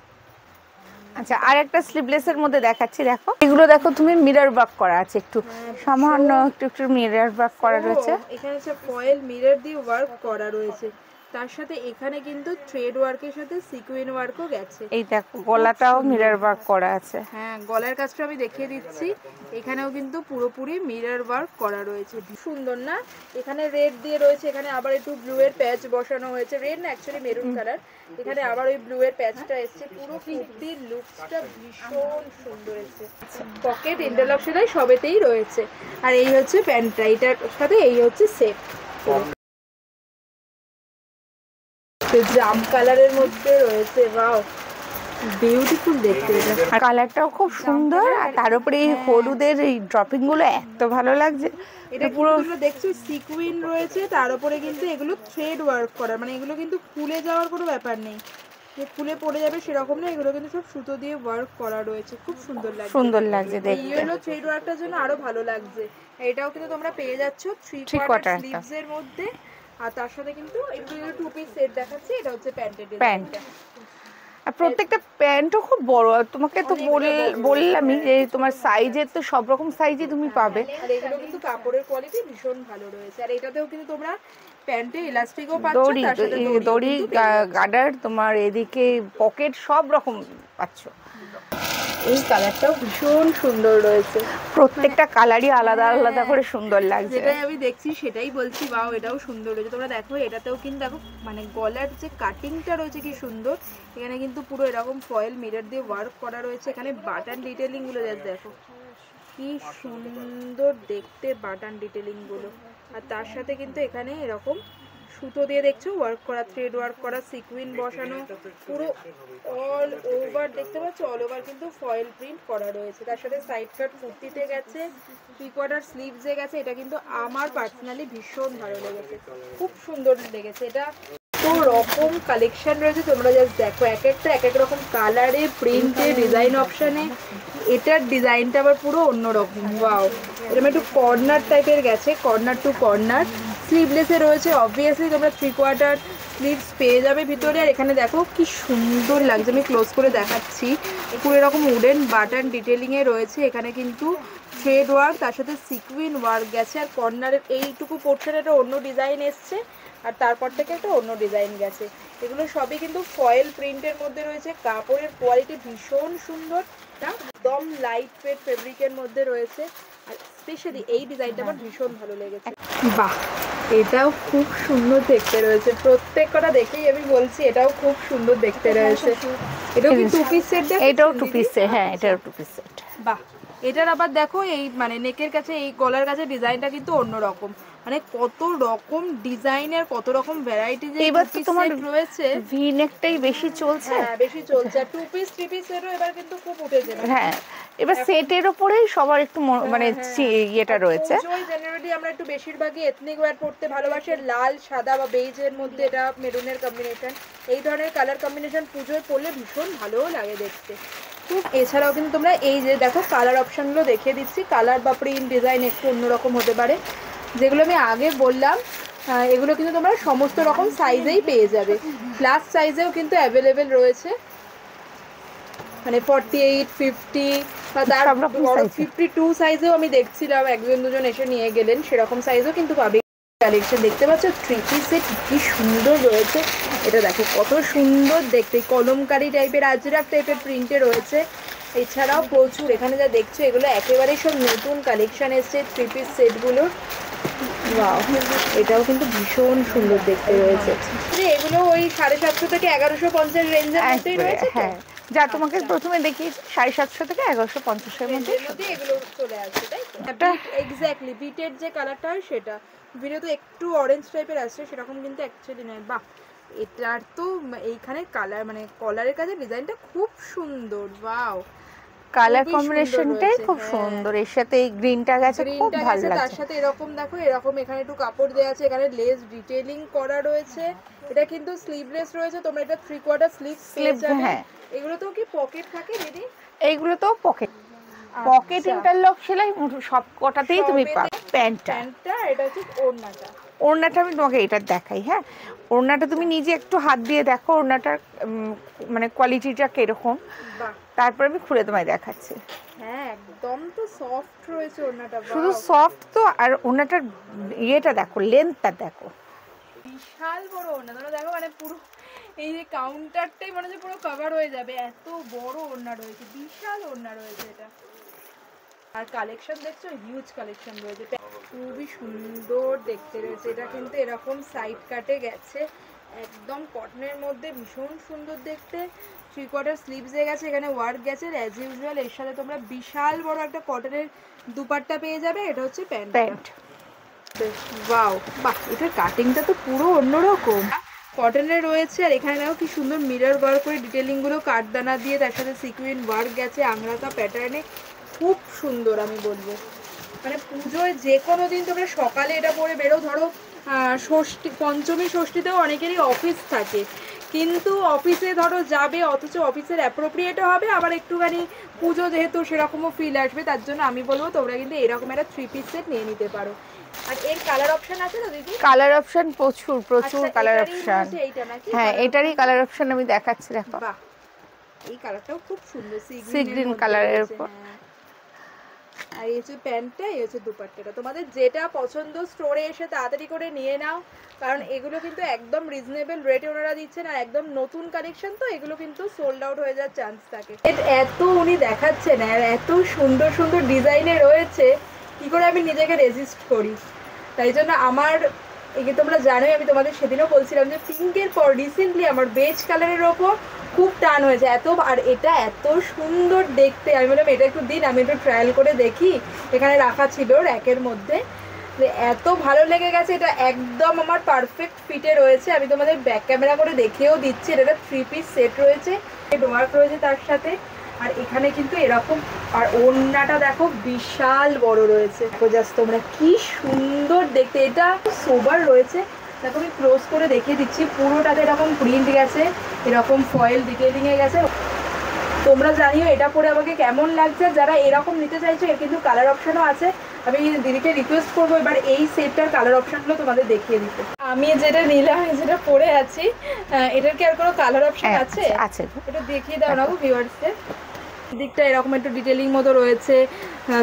[SPEAKER 3] আচ্ছা আর একটা স্লিভলেসের মধ্যে দেখাচ্ছি, দেখো এগুলো দেখো তুমি মিরর ওয়ার্ক করা আছে, একটু সামান্য একটু মিরর ওয়ার্ক করা রয়েছে।
[SPEAKER 1] এখানে হচ্ছে ফয়েল মিরর দিয়ে ওয়ার্ক করা রয়েছে, তার সাথে এখানে কিন্তু থ্রেড ওয়ার্কের সাথে সিকুইন ওয়ার্কও গেছে।
[SPEAKER 3] এই দেখো গলাটাও মিরর ওয়ার্ক করা আছে।
[SPEAKER 1] হ্যাঁ, গলার কাজটা আমি দেখিয়ে দিচ্ছি, এখানেও কিন্তু পুরোপুরি মিরর ওয়ার্ক করা রয়েছে, সুন্দর না? এখানে রেড দিয়ে রয়েছে, এখানে আবার একটু ব্লু এর প্যাচ বসানো হয়েছে, রেড না অ্যাকচুয়ালি মেরুন কালার, এখানে আবার ওই ব্লু এর প্যাচটা এসছে। পুরো কুর্তির লুকসটা ভীষণ সুন্দর এসছে, পকেট ইন্টারলক সেলাই সবেতেই রয়েছে। আর এই হচ্ছে প্যান্টটা, এটার সাথে এই হচ্ছে সেট, জাম কালারের মধ্যে রয়েছে। ওয়াও, বিউটিফুল দেখতে এটা,
[SPEAKER 3] আর কালারটাও খুব সুন্দর। আর তার উপরে এই হলুদের এই ড্রপিং গুলো এত ভালো লাগছে।
[SPEAKER 1] এটা পুরো দেখছো সিকুইন রয়েছে, তার উপরে কিন্তু এগুলো থ্রেড ওয়ার্ক করা, মানে এগুলো কিন্তু খুলে যাওয়ার কোনো ব্যাপার নেই যে খুলে পড়ে যাবে সেরকম না, এগুলো কিন্তু সব সুতো দিয়ে ওয়ার্ক করা রয়েছে, খুব সুন্দর লাগছে।
[SPEAKER 3] সুন্দর লাগছে দেখতে।
[SPEAKER 1] ইয়েলো থ্রেড ওয়ার্কটার জন্য আরো ভালো লাগছে। এটাও কিন্তু তোমরা পেয়ে যাচ্ছ 3/4 স্লিভস এর মধ্যে, আর তার সাথে কিন্তু একটু 2 পিস সেট দেখাচ্ছি। এটা হচ্ছে প্যান্টের ডিজাইনটা,
[SPEAKER 3] আর প্রত্যেকটা প্যান্টও খুব বড়। আর তোমাকে তো বললামই যে তোমার সাইজের তো সব রকম সাইজই তুমি পাবে।
[SPEAKER 1] আর এগুলো কিন্তু কাপড়ের কোয়ালিটি ভীষণ ভালো রয়েছে। আর এটাতেও কিন্তু তোমরা প্যান্টে ইলাস্টিকও পাচ্ছ, তার সাথে
[SPEAKER 3] দড়ি গার্ডার, তোমার এদিকে পকেট সব রকম পাচ্ছ।
[SPEAKER 1] এই কালারটাও ভীষণ সুন্দর রয়েছে,
[SPEAKER 3] প্রত্যেকটা কালারই আলাদা আলাদা করে সুন্দর লাগছে।
[SPEAKER 1] যেটাই আমি দেখছি সেটাই বলছি, বাও এটাও সুন্দর রয়েছে। তোমরা দেখো এটাতেও কিন্তু দেখো মানে গলার যে কাটিংটা রয়েছে কি সুন্দর, এখানে কিন্তু পুরো এরকম ফয়েল মিরর দিয়ে ওয়ার্ক করা রয়েছে। এখানে বাটন ডিটেলিং গুলো দেখো কি সুন্দর দেখতে, বাটন ডিটেলিং গুলো। আর তার সাথে কিন্তু এখানে এরকম সুতো দিয়ে দেখছো ওয়ার্ক করা, থ্রেড ওয়ার্ক করা, সিকুইন বসানো, পুরো অল ওভার দেখতে পাচ্ছ, অল ওভার কিন্তু ফয়েল প্রিন্ট করা রয়েছে। তার সাথে সাইড কাট কুর্তিতে গেছে, 3/4 স্লিভসে গেছে। এটা কিন্তু আমার পার্সোনালি ভীষণ ভালো লেগেছে, খুব সুন্দর লেগেছে। এটা তো রকম কালেকশন রয়েছে, তোমরা জাস্ট দেখো, এক একটা এক এক রকম কালারে, প্রিন্টে, ডিজাইন অপশানে। এটার ডিজাইনটা আবার পুরো অন্যরকম। ওয়াও, এরকম একটু কর্নার টাইপের গেছে, কর্নার টু কর্নার, স্লিভলেসে রয়েছে। অবভিয়াসলি তোমরা 3/4 স্লিভস পেয়ে যাবে ভিতরে। আর এখানে দেখো কি সুন্দর লাগছে, আমি ক্লোজ করে দেখাচ্ছি। পুরো এরকম উডেন বাটন ডিটেলিংয়ে রয়েছে, এখানে কিন্তু থ্রেড ওয়ার্ক তার সাথে সিকুইন ওয়ার্ক গেছে। আর কর্নারের এইটুকু পোর্শনে একটা অন্য ডিজাইন এসছে, আর তারপর থেকে একটা অন্য ডিজাইন গেছে। এগুলো সবই কিন্তু ফয়েল প্রিন্টের মধ্যে রয়েছে, কাপড়ের কোয়ালিটি ভীষণ সুন্দর, একদম লাইট ওয়েট ফেব্রিকের মধ্যে রয়েছে। আর স্পেশালি এই ডিজাইনটা আমার ভীষণ ভালো লেগেছে। বাহ, এটাও খুব সুন্দর দেখতে রয়েছে, প্রত্যেক কটা দেখেই আমি বলছি এটাও খুব সুন্দর দেখতে রয়েছে। এটাও কি 2 পিস সেট?
[SPEAKER 3] এটাও 2 পিস সেট, হ্যাঁ এটাও 2 পিস সেট।
[SPEAKER 1] বাহ, এটার আবার দেখো এই মানে নেকের কাছে, এই গলার কাছে ডিজাইনটা কিন্তু অন্যরকম, মানে কত রকম ডিজাইনের, কত রকম ভ্যারাইটি যে
[SPEAKER 3] এবার তো তোমার
[SPEAKER 1] রয়েছে।
[SPEAKER 3] ভি নেকটাই বেশি চলছে।
[SPEAKER 1] হ্যাঁ বেশি চলছে, আর 2 পিস 3 পিস সেটও এবার কিন্তু খুব উঠেছে।
[SPEAKER 3] হ্যাঁ এবার সেটের উপরেই সবার একটু মানে ইয়েটা রয়েছে।
[SPEAKER 1] জেনারেলি আমরা একটু বেশিরভাগই এথনিক ওয়্যার পড়তে ভালোবাসি, লাল সাদা বা বেজের মধ্যে এটা মেরুনের কম্বিনেশন, এই ধরনের কালার কম্বিনেশন পুজোয় পরলে ভীষণ ভালোও লাগে দেখতে। এছাড়াও কিন্তু তোমরা এই যে দেখো কালার অপশানগুলো দেখিয়ে দিচ্ছি, কালার বা প্রিন্ট ডিজাইন একটু অন্যরকম হতে পারে, যেগুলো আমি আগে বললাম। এগুলো কিন্তু তোমরা সমস্ত রকম সাইজেই পেয়ে যাবে, প্লাস সাইজেও কিন্তু অ্যাভেলেবেল রয়েছে, মানে 48, 50 বা তার 52 সাইজেও আমি দেখছিলাম, একজন দুজন এসে নিয়ে গেলেন, সেরকম সাইজও কিন্তু পাবে। কালেকশন দেখতে পাচ্ছ, 3 পিস সেট কি সুন্দর রয়েছে, এটা দেখো কত সুন্দর দেখতে, কলমকারি টাইপের আজরাক টাইপের প্রিন্টে রয়েছে। এছাড়াও প্রচুর এখানে যা দেখছো এগুলো একেবারেই সব নতুন কালেকশন এসছে 3 পিস সেটগুলো। ওয়াও, এটাও কিন্তু ভীষণ সুন্দর দেখতে রয়েছে। এগুলো ওই 750 থেকে 1150 রেঞ্জের মধ্যেই রয়েছে।
[SPEAKER 3] হ্যাঁ, যা তোমাকে প্রথমে দেখিয়েছি 750 থেকে 1150 এর মধ্যে
[SPEAKER 1] এগুলো চলে আসছে, তাই তো? এক্স্যাক্টলি বিটের যে কালারটা হয় সেটা ভিডিওতে একটু অরেঞ্জ টাইপের আসছে, সেরকম কিন্তু অ্যাকচুয়ালি নয়। বাহ, এটার তো এইখানে কালার মানে কলারের কাছে ডিজাইনটা খুব সুন্দর। ওয়াও,
[SPEAKER 3] কালার কম্বিনেশনটাই খুব সুন্দর, এর সাথে এই গ্রিনটা গেছে, খুব ভালো লাগছে।
[SPEAKER 1] তার সাথে এরকম দেখো, এরকম এখানে একটু কাপড় দেওয়া আছে, এখানে লেস ডিটেইলিং করা রয়েছে। এটা কিন্তু স্লিভলেস রয়েছে, তোমরা এটা 3/4 স্লিভ পেয়ে যাবে। হ্যাঁ, এগুলো তো কি পকেট থাকে দিদি?
[SPEAKER 3] এইগুলো তো পকেট ইন্টারলক সেলাই সব কটাতেই তুমি পাবে। প্যান্টটা,
[SPEAKER 1] এটা হচ্ছে ওড়নাটা।
[SPEAKER 3] ওড়নাটা আমি তোমাকে এটা দেখাই। হ্যাঁ, ওড়নাটা তুমি নিজে একটু হাত দিয়ে দেখো ওড়নাটার মানে কোয়ালিটিটা কিরকম, তারপর আমি খুলে তোমায় দেখাচ্ছি।
[SPEAKER 1] হ্যাঁ, একদম তো সফট রয়েছে ওড়নাটা,
[SPEAKER 3] শুধু সফট তো, আর ওড়নাটার ইয়েটা দেখো, লেন্থটা দেখো,
[SPEAKER 1] বিশাল বড় ওড়না। তোমরা দেখো মানে পুরো এই যে কাউন্টারটাই মনে হচ্ছে পুরো কভার হয়ে যাবে, এত বড় ওড়না রয়েছে, বিশাল ওড়না রয়েছে এটা। আর কালেকশন দেখছো, হিউজ কালেকশন রয়েছে, খুবই সুন্দর দেখতে রয়েছে। এটা কিন্তু এরকম সাইড কাটে গেছে, একদম কটনের মধ্যে ভীষণ সুন্দর দেখতে। 3/4 স্লিভসে গেছে, এখানে ওয়ার্ক গেছে অ্যাজ ইউজুয়াল। এর সাথে তোমরা বিশাল বড় একটা কটনের দুপাট্টা পেয়ে যাবে, এটা হচ্ছে প্যান্ট। ওয়াও, বাহ, এটার কাটিংটা তো পুরো অন্যরকম, কটনের রয়েছে। আর এখানে দেখো কি সুন্দর মিরর ওয়ার্ক করে ডিটেলিং গুলো কাঠদানা দিয়ে, তার সাথে সিকুইন ওয়ার্ক গেছে আংরাকা প্যাটার্নে, খুব সুন্দর। আমি বলবো মানে পুজোয় যে কোনো দিন তোমরা সকালে এটা পরে বেরো, ধরো ষষ্ঠী, পঞ্চমী ষষ্ঠীতেও অনেকেরই অফিস থাকে, কিন্তু অফিসে ধরো যাবে, অথচ অফিসের অ্যাপ্রোপ্রিয়েটও হবে, আবার একটুখানি পুজো যেহেতু সেরকমও ফিল আসবে, তার জন্য আমি বলবো তোমরা কিন্তু এরকম একটা 3 পিস সেট নিয়ে নিতে পারো। আর এর কালার অপশন আছে তো দিদি?
[SPEAKER 3] কালার অপশন প্রচুর কালার অপশন। হ্যাঁ, এটারই কালার অপশন আমি দেখাচ্ছি, দেখো।
[SPEAKER 1] বাহ, এই কালারটাও খুব সুন্দর,
[SPEAKER 3] সি গ্রিন কালারের উপর।
[SPEAKER 1] আর এই হচ্ছে প্যান্টটা, এই হচ্ছে দুপাট্টাটা। তোমাদের যেটা পছন্দ স্টোরে এসে তাড়াতাড়ি করে নিয়ে নাও, কারণ এগুলো কিন্তু একদম রিজনেবল রেটে ওনারা দিচ্ছেন, আর একদম নতুন কালেকশন তো, এগুলো কিন্তু সোল্ড আউট হয়ে যাওয়ার চান্স থাকে। এত উনি দেখাচ্ছেন আর এত সুন্দর সুন্দর ডিজাইনে রয়েছে, কি করে আমি নিজেকে রেজিস্ট করি। তাই জন্য আমার এই যে তোমরা জানোই, আমি তোমাদের সেদিনও বলছিলাম যে পিঙ্কের পর রিসেন্টলি আমার বেজ কালারের ওপর খুব টান হয়েছে এত, আর এটা এত সুন্দর দেখতে, আমি বললাম এটা একটু দিন, আমি একটু ট্রায়াল করে দেখি, এখানে রাখা ছিল র্যাকের মধ্যে, এত ভালো লেগে গেছে। এটা একদম আমার পারফেক্ট ফিটে রয়েছে, আমি তোমাদের ব্যাক ক্যামেরা করে দেখেও দিচ্ছি। এটা 3 পিস সেট রয়েছে, ওয়ার্ক রয়েছে তার সাথে, আর এখানে কিন্তু এরকম, আর ওড়নাটা দেখো বিশাল বড় রয়েছে, জাস্ট তোমরা কি সুন্দর দেখতে, এটা সোবার রয়েছে। দেখো আমি ক্লোজ করে দেখিয়ে দিচ্ছি, পুরোটাতে এরকম প্রিন্ট গেছে, এরকম ফয়েল ডিটেলিংয়ে গেছে। তোমরা জানিও এটা পরে আমাকে কেমন লাগছে, যারা এরকম নিতে চাইছো, এর কিন্তু কালার অপশনও আছে। আমি দিদিকে রিকোয়েস্ট করবো এবার এই সেটটার কালার অপশনগুলো তোমাদের দেখিয়ে দিতে। আমি যেটা নিলাম, যেটা পরে আছি, এটার কি আর কোনো কালার অপশন আছে?
[SPEAKER 3] আছে,
[SPEAKER 1] এটা দেখিয়ে দাও না ভিউয়ার্সদের। দিকটা এরকম একটু ডিটেলিং মতো রয়েছে,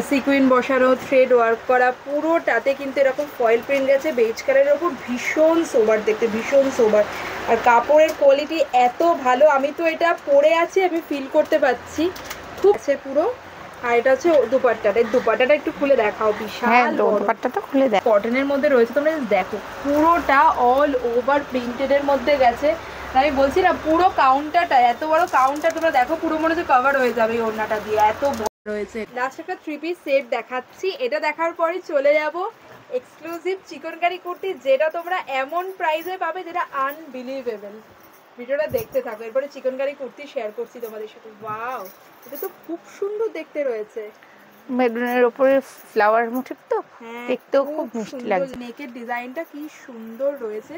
[SPEAKER 1] সিকুইন বসানো, থ্রেড ওয়ার্ক করা, পুরোটাতে কিন্তু এরকম ফয়েল প্রিন্ট গেছে বেজ কালারের ওপর, ভীষণ সোবার দেখতে, ভীষণ সোবার। আর কাপড়ের কোয়ালিটি এত ভালো, আমি তো এটা পরে আছি, আমি ফিল করতে পারছি খুব আছে পুরো। আর এটা হচ্ছে দুপাট্টাটা, দুপাট্টাটা একটু খুলে দেখাও, বিশাল
[SPEAKER 3] দুপাট্টাটা খুলে দেখো,
[SPEAKER 1] কটনের মধ্যে রয়েছে, তোমরা দেখো পুরোটা অল ওভার প্রিন্টেডের মধ্যে গেছে। আমি বলছি না, পুরো কাউন্টারটা, এত বড় কাউন্টার, তোমরা দেখো পুরো মনে হচ্ছে কভার হয়ে যাবে এই ওড়নাটা দিয়ে, এত বড় রয়েছে। লাস্ট একটা 3 পিস সেট দেখাচ্ছি, এটা দেখার পরই চলে যাব এক্সক্লুসিভ চিকনকারি কুর্তি, যেটা তোমরা এমন প্রাইসে পাবে যেটা আনবিলিভেবল। ভিডিওটা দেখতে থাকো, এরপরে চিকনকারি কুর্তি শেয়ার করছি তোমাদের সাথে। ওয়াও, এটা তো খুব সুন্দর দেখতে রয়েছে,
[SPEAKER 3] মেরুনের ওপরে ফ্লাওয়ার মোটিভ তো দেখতেও খুব মিষ্টি লাগছে।
[SPEAKER 1] নেকের ডিজাইনটা কি সুন্দর রয়েছে,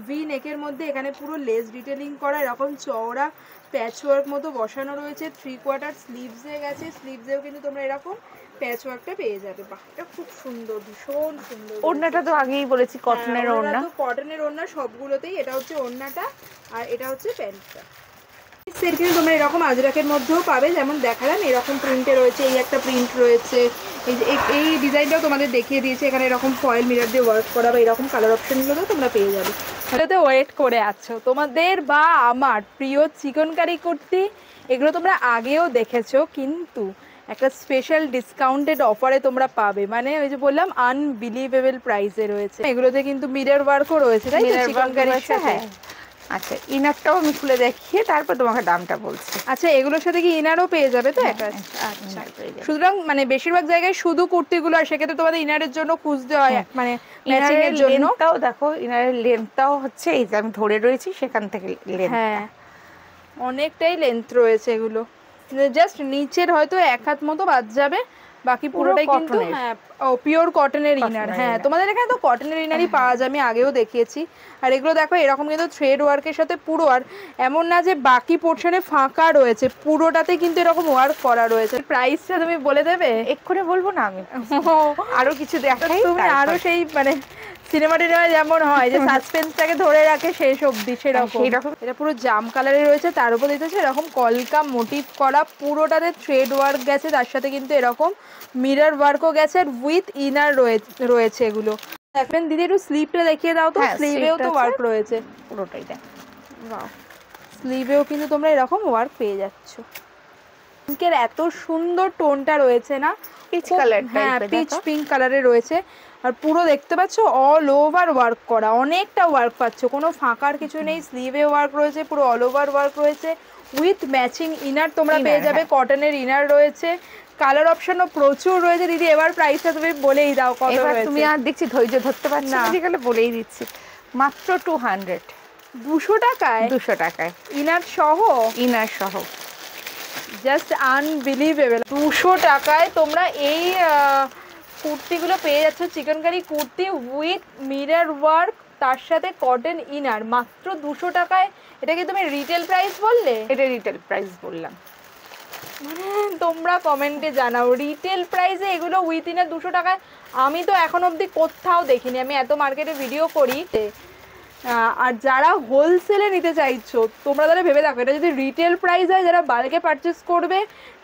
[SPEAKER 1] ভি নেকের মধ্যে এখানে পুরো লেস ডিটেলিং করা, এরকম চওড়া প্যাচওয়ার্ক মতো বসানো রয়েছে। 3/4 স্লিভসে গেছে, স্লিভসেও কিন্তু তোমরা এরকম প্যাচওয়ার্কটা পেয়ে যাবে। বাহ, এটা খুব সুন্দর, ভীষণ সুন্দর।
[SPEAKER 3] ওড়নাটা তো আগেই বলেছি কটনের ওড়না,
[SPEAKER 1] তো কটনের ওড়না সবগুলোতেই। এটা হচ্ছে ওড়নাটা আর এটা হচ্ছে প্যান্টটা। সেট কিন্তু তোমরা এরকম আজরাকের মধ্যেও পাবে, যেমন দেখালাম এরকম প্রিন্টে রয়েছে, এই একটা প্রিন্ট রয়েছে, এই ডিজাইনটাও তোমাদের দেখিয়ে দিয়েছে। এখানে এরকম ফয়েল মিরর দিয়ে ওয়ার্ক করা বা এরকম কালার অপশনগুলোও তোমরা পেয়ে যাবে। তাহলে ওয়েট করে আছো তোমাদের বা আমার প্রিয় চিকনকারি কুর্তি, এগুলো তোমরা আগেও দেখেছো, কিন্তু একটা স্পেশাল ডিসকাউন্টেড অফারে তোমরা পাবে। মানে ওই যে বললাম আনবিলিভেবল প্রাইসে রয়েছে। এগুলোতে কিন্তু মিরর ওয়ার্কও রয়েছে, তাই তো চিকনকারির সাথে?
[SPEAKER 3] হ্যাঁ। আচ্ছা, ইনারটাও আমি খুলে দেখিয়ে তারপর তোমাকে দামটা বলছি।
[SPEAKER 1] আচ্ছা, এগুলোর সাথে কি ইনারও পেয়ে যাবে তো? একটা আচ্ছা, সুতরাং মানে বেশিরভাগ জায়গায় শুধু কুর্তিগুলো, আর সেক্ষেত্রে তোমাদের ইনারের জন্য খুঁজতে হয়, মানে ম্যাচিং এর জন্য।
[SPEAKER 3] তাও দেখো ইনারের লেন্থটাও হচ্ছে এই যে আমি ধরে রয়েছি সেখান থেকে লেন্থ,
[SPEAKER 1] হ্যাঁ অনেকটাই লেন্থ রয়েছে এগুলো। জাস্ট নিচের হয়তো 1 হাত মতো বাদ যাবে, বাকি পুরোটাই কিন্তু হ্যাঁ পিওর কটনের ইনার। হ্যাঁ, তোমাদের এখানে তো কটনের ইনারই পাওয়া যায়, আমি আগেও দেখিয়েছি। আর এগুলো দেখো এরকম কিন্তু থ্রেড ওয়ার্কের সাথে পুরো, আর এমন না যে বাকি পোর্শনে ফাঁকা রয়েছে, পুরোটাতে কিন্তু এরকম ওয়ার্ক করা রয়েছে। প্রাইসটা তুমি বলে দেবে?
[SPEAKER 3] এক্ষুনি বলবো না, আমি আরো কিছু দেখাই,
[SPEAKER 1] তুমি আরো সেই মানে সিনেমা টিনেমায় যেমন হয় যে সাসপেন্সটাকে ধরে রাখে শেষ অবধি, সেরকম। এটা পুরো জাম কালারে রয়েছে, তার উপর দিতেছে এরকম কলকা মোটিভ করা, পুরোটাতে থ্রেড ওয়ার্ক গেছে, তার সাথে কিন্তু এরকম মিরর ওয়ার্কও গেছে, আর উইথ ইনার রয়েছে এগুলো। দেখবেন দিদি একটু স্লিভটা দেখিয়ে দাও তো। স্লিভেও তো ওয়ার্ক রয়েছে
[SPEAKER 3] পুরোটাই।
[SPEAKER 1] স্লিভেও কিন্তু তোমরা এরকম ওয়ার্ক পেয়ে যাচ্ছ। পিঙ্কের এত সুন্দর টোনটা রয়েছে না,
[SPEAKER 3] পিচ কালার,
[SPEAKER 1] হ্যাঁ পিচ পিঙ্ক কালারে রয়েছে, আর পুরো দেখতে পাচ্ছ অল ওভার ওয়ার্ক করা, অনেকটা ওয়ার্ক পাচ্ছ, কোনো ফাঁকার কিছু নেই। স্লিভে ওয়ার্ক রয়েছে, পুরো অল ওভার ওয়ার্ক রয়েছে, উইথ ম্যাচিং ইনার তোমরা পেয়ে যাবে। কটনের ইনার রয়েছে, কালার অপশনও প্রচুর রয়েছে। দিদি এবার প্রাইসটা তুমি বলেই দাও কত রয়েছে।
[SPEAKER 3] তুমি আর দেখছি ধৈর্য ধরতে পারছি না, ঠিক আছে বলেই দিচ্ছি। মাত্র 200।
[SPEAKER 1] 200 টাকায়?
[SPEAKER 3] 200 টাকায়
[SPEAKER 1] ইনার সহ?
[SPEAKER 3] ইনার সহ।
[SPEAKER 1] Just unbelievable. 200 টাকায় তোমরা এই কুর্তিগুলো পেয়ে যাচ্ছ, chikankari kurti with mirror work, তার সাথে কটন ইনার, মাত্র 200 টাকায়। এটা কি তুমি রিটেল প্রাইস বললে?
[SPEAKER 3] এটা রিটেল প্রাইস বললাম।
[SPEAKER 1] মানে তোমরা কমেন্টে জানাও রিটেল প্রাইসে এগুলো উইথ ইনার 200 টাকায়। আমি তো এখন অবধি কোথাও দেখিনি, আমি এত মার্কেটে ভিডিও করি। আর যারা হোলসেলে নিতে চাইছো তোমরা তাহলে ভেবে দেখো, এটা যদি রিটেল প্রাইস হয়, যারা বাল্কে পারচেস করবে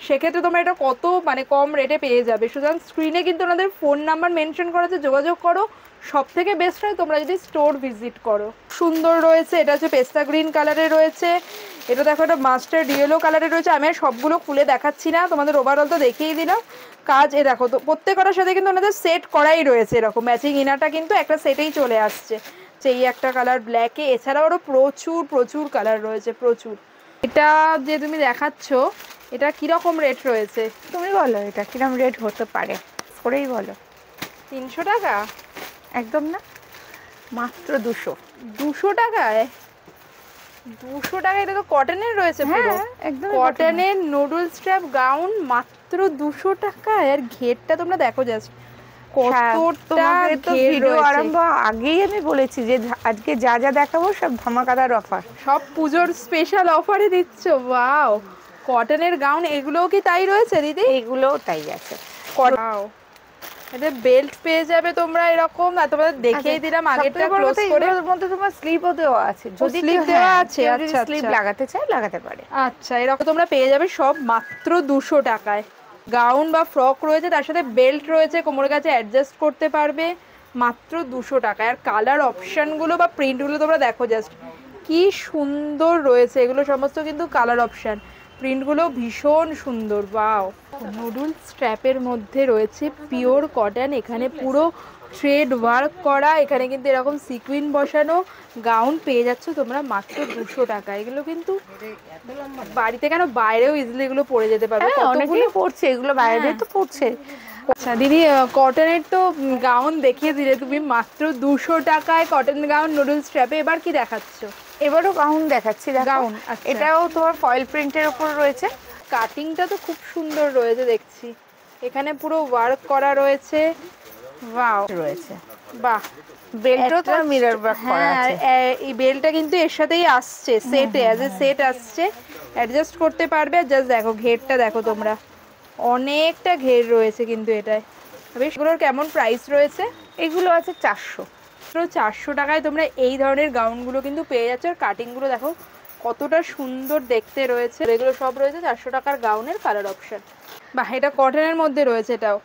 [SPEAKER 1] সেক্ষেত্রে তোমরা এটা কত মানে কম রেটে পেয়ে যাবে। সুতরাং স্ক্রিনে কিন্তু ওনাদের ফোন নাম্বার মেনশন করা আছে, যোগাযোগ করো। সব থেকে বেস্ট হয় তোমরা যদি স্টোর ভিজিট করো। সুন্দর রয়েছে, এটা হচ্ছে পেস্তা গ্রিন কালারে রয়েছে, এটা দেখো এটা মাস্টার্ড ইয়েলো কালারে রয়েছে। আমি আর সবগুলো খুলে দেখাচ্ছি না, তোমাদের ওভারঅল তো দেখিয়ে দিলাম। কাজ এ দেখো তো, প্রত্যেকটার সাথে কিন্তু ওনাদের সেট করাই রয়েছে, এরকম ম্যাচিং ইনারটা কিন্তু একটা সেটেই চলে আসছে। এই একটা কালার ব্ল্যাকে, এছাড়াও আরো প্রচুর প্রচুর কালার রয়েছে, প্রচুর। এটা যে তুমি দেখাচ্ছ এটা কিরকম রেট রয়েছে
[SPEAKER 3] তুমি বলো, এটা কিরকম রেট হতে পারে করেই বলো।
[SPEAKER 1] 300 টাকা?
[SPEAKER 3] একদম না, মাত্র 200।
[SPEAKER 1] 200 টাকায়? 200 টাকা? এটা তো কটনের রয়েছে,
[SPEAKER 3] একদম
[SPEAKER 1] কটনের নুডল স্ট্র্যাপ গাউন, মাত্র 200 টাকায়। আর ঘেরটা তোমরা দেখো জাস্ট কতটা
[SPEAKER 3] ভিডিও আরম্ভ আগেই আমি বলেছি যে আজকে যা যা দেখাবো সব ধামাকাদার অফার,
[SPEAKER 1] সব পুজোর স্পেশাল অফারে দিচ্ছ। ওয়াও, কটনের গাউন এগুলোও কি তাই রয়েছে দিদি?
[SPEAKER 3] এগুলোও তাই আছে।
[SPEAKER 1] ওয়াও, এটা বেল্ট পেয়ে যাবে তোমরা এরকম, আর তোমাদের দেখিয়ে দিলাম আগেরটা ক্লোজ করে।
[SPEAKER 3] এর মধ্যে তোমার স্লিপও দেওয়া আছে, যদি
[SPEAKER 1] স্লিপ দেওয়া আছে।
[SPEAKER 3] আচ্ছা, স্লিপ লাগাতে চাই লাগাতে পারে।
[SPEAKER 1] আচ্ছা, এরকম তোমরা পেয়ে যাবে সব মাত্র 200 টাকায়। গাউন বা ফ্রক রয়েছে, তার সাথে বেল্ট রয়েছে, কোমরের কাছে অ্যাডজাস্ট করতে পারবে, মাত্র 200 টাকায়। আর কালার অপশানগুলো বা প্রিন্টগুলো তোমরা দেখো জাস্ট কি সুন্দর রয়েছে। এগুলো সমস্ত কিন্তু কালার অপশান, প্রিন্টগুলো ভীষণ সুন্দর। ওয়াও, নুডল স্ট্র্যাপের মধ্যে রয়েছে পিওর কটন, এখানে পুরো থ্রেড ওয়ার্ক করা, এখানে কিন্তু এরকম সিকুইন বসানো গাউন পেয়ে যাচ্ছ তোমরা মাত্র 200 টাকা। এগুলো কিন্তু বাড়িতে কেন বাইরেও ইজিলি এগুলো পরে যেতে পারবে,
[SPEAKER 3] অনেকেই পড়ছে এগুলো, বাইরে তো পড়ছে।
[SPEAKER 1] আচ্ছা দিদি, কটনের তো গাউন দেখিয়ে দিলে তুমি মাত্র 200 টাকায় কটন গাউন নুডল স্ট্র্যাপে। এবার কি দেখাচ্ছ?
[SPEAKER 3] এবারও গাউন দেখাচ্ছি।
[SPEAKER 1] গাউন,
[SPEAKER 3] এটাও তোমার ফয়েল প্রিন্টের উপর রয়েছে।
[SPEAKER 1] কাটিংটা তো খুব সুন্দর রয়েছে দেখছি, এখানে পুরো ওয়ার্ক করা রয়েছে,
[SPEAKER 3] ওয়াও রয়েছে।
[SPEAKER 1] বাহ,
[SPEAKER 3] বেল্টও তো মিরর ওয়ার্ক করা আছে।
[SPEAKER 1] হ্যাঁ, এই বেলটা কিন্তু এর সাথেই আসছে, সেটে অ্যাজ এ সেট আসছে, অ্যাডজাস্ট করতে পারবে। জাস্ট দেখো ঘেরটা দেখো তোমরা, অনেকটা ঘের রয়েছে কিন্তু এটায়। বেশ, এগুলোর কেমন প্রাইস রয়েছে?
[SPEAKER 3] এগুলো আছে 400।
[SPEAKER 1] 400 টাকায় তোমরা এই ধরনের গাউনগুলো কিন্তু পেয়ে যাচ্ছ। আর কাটিংগুলো দেখো কতটা সুন্দর দেখতে রয়েছে। এগুলো সব রয়েছে 400 টাকার গাউনের কালার অপশন। বাহ, এটা কটনের মধ্যে রয়েছে, এটাও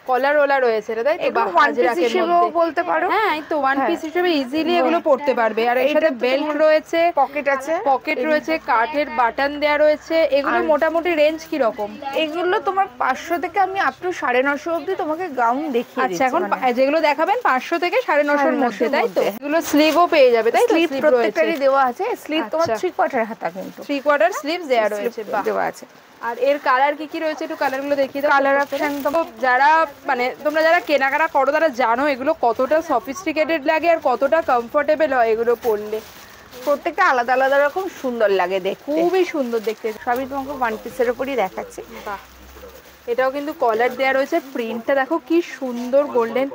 [SPEAKER 1] কলার ওলা রয়েছে এটা, তাই তো?
[SPEAKER 3] এগুলো ওয়ান পিস হিসেবেও বলতে পারো।
[SPEAKER 1] হ্যাঁ, এই তো ওয়ান পিস হিসেবে ইজিলি এগুলো পড়তে পারবে। আর এর সাথে বেল্ট রয়েছে,
[SPEAKER 3] পকেট আছে,
[SPEAKER 1] পকেট রয়েছে, কাঠের বাটন দেয়া রয়েছে। এগুলো মোটামুটি রেঞ্জ কি রকম?
[SPEAKER 3] এগুলো তোমার 500 থেকে আমি আপ টু 950 অবধি তোমাকে গাউন দেখিয়ে দিচ্ছি।
[SPEAKER 1] আচ্ছা, এখন যেগুলো দেখাবেন 500 থেকে 950 এর মধ্যে, তাই তো? এগুলো স্লিভও পেয়ে যাবে, তাই তো?
[SPEAKER 3] স্লিভ প্রত্যেকটারই দেওয়া আছে। স্লিভ তোমার 3/4 হাতা, কিন্তু
[SPEAKER 1] 3/4 স্লিভ দেয়া রয়েছে। বাহ,
[SPEAKER 3] দেওয়া আছে।
[SPEAKER 1] আর এর কালার কি কি রয়েছে একটু কালারগুলো দেখিয়ে দাও।
[SPEAKER 3] কালার অপশন
[SPEAKER 1] যারা মানে তোমরা যারা কেনাকাটা করো তারা জানো এগুলো কতটা সফিস্টিকেটেড লাগে আর কতটা কমফোর্টেবল হয় এগুলো পরলে।
[SPEAKER 3] প্রত্যেকটা আলাদা আলাদা রকম সুন্দর লাগে দেখতে,
[SPEAKER 1] খুবই সুন্দর দেখতে।
[SPEAKER 3] সবই তোমাকে ওয়ান পিসের উপরই দেখাচ্ছি।
[SPEAKER 1] বাহ, এটাও কিন্তু কলার দেয়া রয়েছে। প্রিন্টটা দেখো কি সুন্দর, গোল্ডেন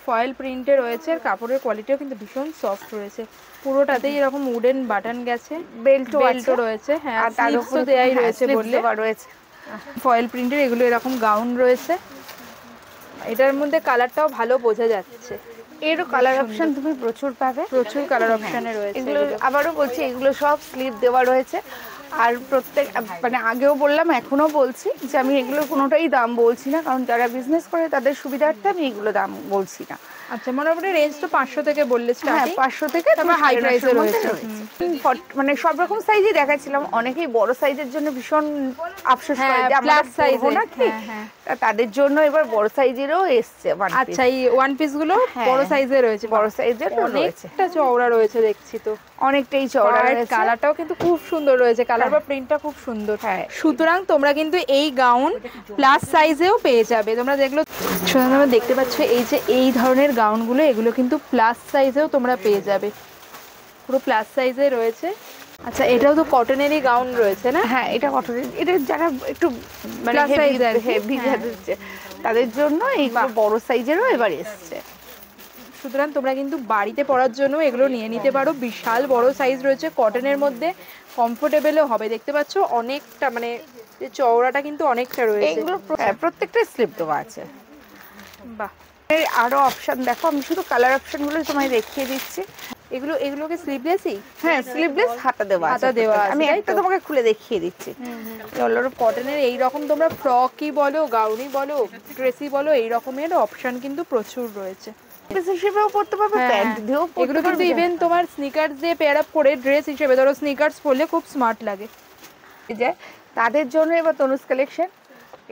[SPEAKER 1] ফয়েল প্রিন্টে রয়েছে। আর কাপড়ের কোয়ালিটিও কিন্তু ভীষণ সফট রয়েছে। পুরোটাতেই এরকম উডেন বাটন গেছে,
[SPEAKER 3] বেল্টও
[SPEAKER 1] রয়েছে। হ্যাঁ,
[SPEAKER 3] আর তার
[SPEAKER 1] স্লিভস তো
[SPEAKER 3] উপরে
[SPEAKER 1] দেয়াই রয়েছে বললে।
[SPEAKER 3] রয়েছে
[SPEAKER 1] ফয়েল প্রিন্টের এগুলো এরকম গাউন রয়েছে। এটার মধ্যে কালারটাও ভালো বোঝা যাচ্ছে।
[SPEAKER 3] এরও কালার অপশন তুমি প্রচুর পাবে,
[SPEAKER 1] প্রচুর কালার অপশনে রয়েছে।
[SPEAKER 3] এগুলো আবারও বলছি, এগুলো সব স্লিভ দেওয়া রয়েছে। আর প্রত্যেক মানে আগেও বললাম, এখনো বলছি যে আমি এগুলোর কোনোটাই দাম বলছি না, কারণ যারা বিজনেস করে তাদের সুবিধার্থে আমি এগুলো দাম বলছি না।
[SPEAKER 1] আচ্ছা, মোটামুটি রেঞ্জ তো 500 থেকে বললে
[SPEAKER 3] হ্যাঁ,
[SPEAKER 1] স্টার্টিং।
[SPEAKER 3] 500 থেকে
[SPEAKER 1] তারপর হাই প্রাইসে রয়েছে।
[SPEAKER 3] মানে সব রকম সাইজই দেখাচ্ছিলাম। অনেকেই বড় সাইজের জন্য ভীষণ আফসোস করে যে আমরা
[SPEAKER 1] প্লাস সাইজ
[SPEAKER 3] না কি, তাদের জন্য এবার বড় সাইজেরও এসছে।
[SPEAKER 1] আচ্ছা, এই ওয়ান পিস গুলো বড় সাইজে রয়েছে,
[SPEAKER 3] বড় সাইজের রয়েছে,
[SPEAKER 1] অনেকটা চওড়া রয়েছে দেখছি তো,
[SPEAKER 3] অনেকটাই চওড়া রয়েছে।
[SPEAKER 1] কালারটাও কিন্তু খুব সুন্দর রয়েছে, কালার বা প্রিন্টটা খুব সুন্দর। হ্যাঁ, সুতরাং তোমরা কিন্তু এই গাউন প্লাস সাইজেও পেয়ে যাবে। তোমরা যেগুলো তোমরা দেখতে পাচ্ছ, এই যে এই ধরনের গাউনগুলো, এগুলো কিন্তু প্লাস সাইজেও তোমরা পেয়ে যাবে, পুরো প্লাস সাইজে রয়েছে। আচ্ছা, এটাও তো কটনেরই গাউন রয়েছে না?
[SPEAKER 3] হ্যাঁ, এটা কটনের। এটা যারা একটু মানে হেভি যাচ্ছে তাদের জন্য এইগুলো বড় সাইজেরও এবার এসছে।
[SPEAKER 1] সুতরাং তোমরা কিন্তু বাড়িতে পরার জন্য এগুলো নিয়ে নিতে পারো। বিশাল বড় সাইজ রয়েছে, কটনের মধ্যে, কমফোর্টেবলও হবে। দেখতে পাচ্ছ অনেকটা মানে চওড়াটা কিন্তু অনেকটা রয়েছে।
[SPEAKER 3] এগুলো প্রত্যেকটা স্লিপ দেওয়া আছে।
[SPEAKER 1] বাহ,
[SPEAKER 3] এর আরো অপশন দেখো, আমি শুধু কালার অপশনগুলো তোমায় দেখিয়ে দিচ্ছি।
[SPEAKER 1] এগুলোকে স্লিভলেসই?
[SPEAKER 3] হ্যাঁ, স্লিভলেস, হাতা দেওয়া আছে। আমি একটা তোমাকে খুলে দেখিয়ে দিচ্ছি।
[SPEAKER 1] কটনের এই রকম তোমরা ফ্রকই বলো, গাউনই বলো, ড্রেসই বলো, এই রকমের অপশন কিন্তু প্রচুর রয়েছে।
[SPEAKER 3] হিসেবেও পড়তে পারবে, প্যান্ট দিয়েও পড়তে পারবে।
[SPEAKER 1] এগুলো কিন্তু ইভেন তোমার স্নিকার্স দিয়ে পেয়ার আপ করে ড্রেস হিসেবে, ধরো স্নিকার্স পরলে খুব স্মার্ট লাগে।
[SPEAKER 3] তাদের জন্য এবার তনুজ কালেকশন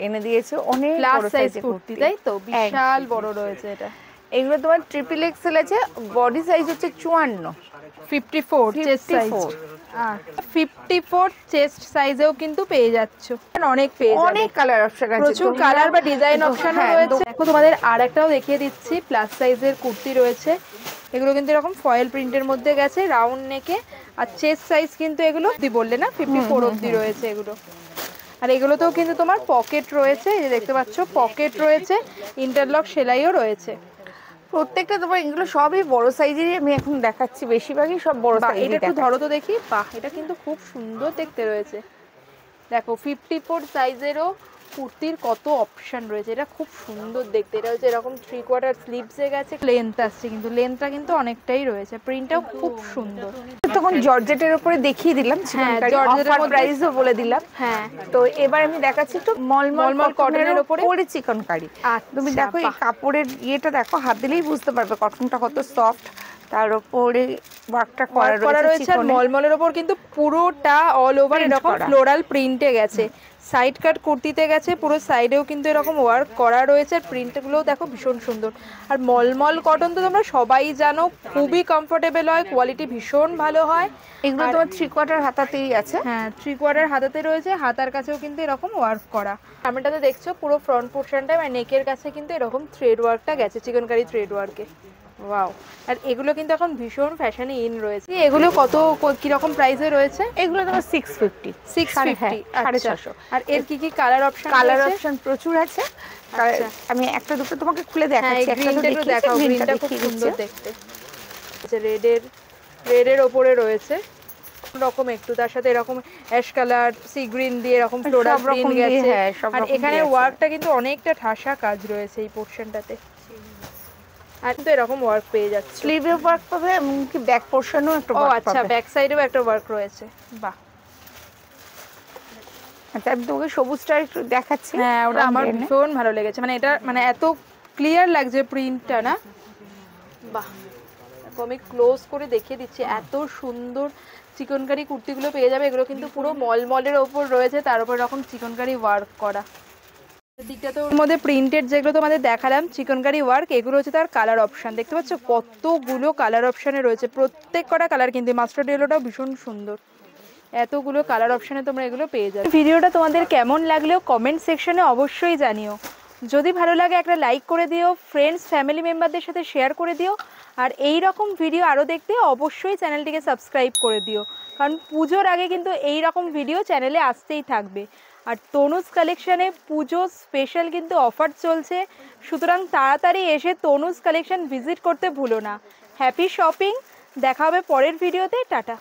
[SPEAKER 3] এনে দিয়েছে অনেক
[SPEAKER 1] প্লাস সাইজ কুর্তি, তাই তো? বিশাল বড় রয়েছে এটা।
[SPEAKER 3] এগুলো তোমার ট্রিপল এক্সেল আছে, বডি সাইজ হচ্ছে 54,
[SPEAKER 1] 54 চেস্ট সাইজ। 54 চেস্ট সাইজেও কিন্তু পেয়ে যাচ্ছ, অনেক পেয়ে যাবে।
[SPEAKER 3] অনেক কালার অপশন আছে,
[SPEAKER 1] প্রচুর কালার বা ডিজাইন অপশনও রয়েছে। দেখো, তোমাদের আরেকটাও দেখিয়ে দিচ্ছি, প্লাস সাইজের কুর্তি রয়েছে। এগুলো কিন্তু এরকম ফয়েল প্রিন্টের মধ্যে গেছে, রাউন্ড নেকে। আর চেস্ট সাইজ কিন্তু এগুলো বললে না 54 অবধি রয়েছে এগুলো। আর এগুলোতেও কিন্তু তোমার পকেট রয়েছে, এই যে দেখতে পাচ্ছ পকেট রয়েছে, ইন্টারলক সেলাইও রয়েছে।
[SPEAKER 3] প্রত্যেকটা তোমার এগুলো সবই বড় সাইজেরই আমি এখন দেখাচ্ছি, বেশিরভাগই সব বড় সাইজ।
[SPEAKER 1] এটা একটু ধরো তো দেখি। বাহ, এটা কিন্তু খুব সুন্দর দেখতে রয়েছে। দেখো 54 সাইজেরও কুর্তির কত অপশন রয়েছে, এটা খুব সুন্দর দেখতে। এটা হচ্ছে এরকম 3/4 স্লিভসে গেছে, লেন্থ আসছে, কিন্তু লেন্থটা কিন্তু অনেকটাই রয়েছে, প্রিন্টটাও খুব সুন্দর।
[SPEAKER 3] তখন জর্জেটের উপরে দেখিয়ে দিলাম, জর্জেটের প্রাইসও বলে দিলাম।
[SPEAKER 1] হ্যাঁ,
[SPEAKER 3] তো এবার আমি দেখাচ্ছি একটু মলমল কটনের উপরে চিকনকারি। তুমি দেখো এই কাপড়ের ইয়েটা দেখো, হাত দিলেই বুঝতে পারবে কটনটা কত সফট। তার উপরে ওয়ার্কটা করা রয়েছে,
[SPEAKER 1] আর মলমলের উপর কিন্তু পুরোটা অল ওভার এরকম ফ্লোরাল প্রিন্টে গেছে। সাইড কাট কুর্তিতে গেছে, পুরো সাইডেও কিন্তু এরকম ওয়ার্ক করা রয়েছে। আর প্রিন্টগুলোও দেখো ভীষণ সুন্দর। আর মলমল কটন তো তোমরা সবাই জানো, খুবই কমফোর্টেবল হয়, কোয়ালিটি ভীষণ ভালো হয়।
[SPEAKER 3] এগুলো তোমার 3/4 হাতাতেই আছে।
[SPEAKER 1] হ্যাঁ, 3/4 হাতাতে রয়েছে, হাতার কাছেও কিন্তু এরকম ওয়ার্ক করা। সামনেটাতে দেখছো পুরো ফ্রন্ট পোর্শনটা মানে নেকের কাছে কিন্তু এরকম থ্রেড ওয়ার্কটা গেছে, চিকনকারি থ্রেড ওয়ার্কে। ওয়াও, আর এগুলো কিন্তু এখন ভীষণ ফ্যাশনে ইন রয়েছে। এগুলো কত কিরকম প্রাইসে রয়েছে?
[SPEAKER 3] এগুলো তোমার 650,
[SPEAKER 1] 650,
[SPEAKER 3] 650।
[SPEAKER 1] আর এর কি কি কালার অপশন?
[SPEAKER 3] কালার অপশন প্রচুর আছে।
[SPEAKER 1] আচ্ছা।
[SPEAKER 3] আমি একটা দুটো তোমাকে খুলে
[SPEAKER 1] হ্যাঁ,
[SPEAKER 3] দেখাচ্ছি। একটা তো
[SPEAKER 1] গ্রিনটা দেখাও, গ্রিনটা খুব সুন্দর
[SPEAKER 3] দেখিয়েছি।
[SPEAKER 1] দেখতে। আচ্ছা, রেডের ওপরে রয়েছে রকম একটু, তার সাথে এরকম অ্যাশ কালার, সি গ্রিন দিয়ে এরকম ফ্লোরাল প্রিন্ট গেছে।
[SPEAKER 3] হ্যাঁ, সব
[SPEAKER 1] আর
[SPEAKER 3] রকম
[SPEAKER 1] এখানে
[SPEAKER 3] দিয়ে আছে।
[SPEAKER 1] ওয়ার্কটা কিন্তু অনেকটা ঠাসা কাজ রয়েছে এই পোরশনটাতে, আর তো এরকম ওয়ার্ক পেয়ে যাচ্ছে।
[SPEAKER 3] স্লিভে ওয়ার্ক পাবে, এমনকি ব্যাক পোরশনও একটা
[SPEAKER 1] ও
[SPEAKER 3] ওয়ার্ক
[SPEAKER 1] আচ্ছা,
[SPEAKER 3] পাবে।
[SPEAKER 1] ব্যাক সাইডেও একটা ওয়ার্ক রয়েছে। বাহ,
[SPEAKER 3] আচ্ছা, আমি তোমাকে সবুজটা একটু দেখাচ্ছি।
[SPEAKER 1] হ্যাঁ ওটা আমার ভীষণ ভালো লেগেছে, মানে এটা মানে এত ক্লিয়ার লাগছে প্রিন্টটা না। বাহ, আমি ক্লোজ করে দেখিয়ে দিচ্ছি, এত সুন্দর চিকনকারি কুর্তিগুলো পেয়ে যাবে। এগুলো কিন্তু পুরো মলমলের ওপর রয়েছে, তার উপর এরকম চিকনকারি ওয়ার্ক করা। দিকটা তো ওর মধ্যে প্রিন্টেড যেগুলো তোমাদের দেখালাম চিকনকারি ওয়ার্ক, এগুলো হচ্ছে তার কালার অপশন। দেখতে পাচ্ছ কতগুলো কালার অপশনে রয়েছে, প্রত্যেক কটা কালার কিন্তু মাস্টার্ড ইয়েলোটাও ভীষণ সুন্দর। এতগুলো কালার অপশনে তোমরা এগুলো পেয়ে যাবে। ভিডিওটা তোমাদের কেমন লাগলেও কমেন্ট সেকশনে অবশ্যই জানিও। যদি ভালো লাগে একটা লাইক করে দিও, ফ্রেন্ডস ফ্যামিলি মেম্বারদের সাথে শেয়ার করে দিও, আর এই রকম ভিডিও আরও দেখতে অবশ্যই চ্যানেলটিকে সাবস্ক্রাইব করে দিও, কারণ পুজোর আগে কিন্তু এই রকম ভিডিও চ্যানেলে আসতেই থাকবে। আর তনুজ কালেকশানে পুজো স্পেশাল কিন্তু অফার চলছে, সুতরাং তাড়াতাড়ি এসে তনুজ কালেকশন ভিজিট করতে ভুলো না। হ্যাপি শপিং, দেখা হবে পরের ভিডিওতে, টাটা।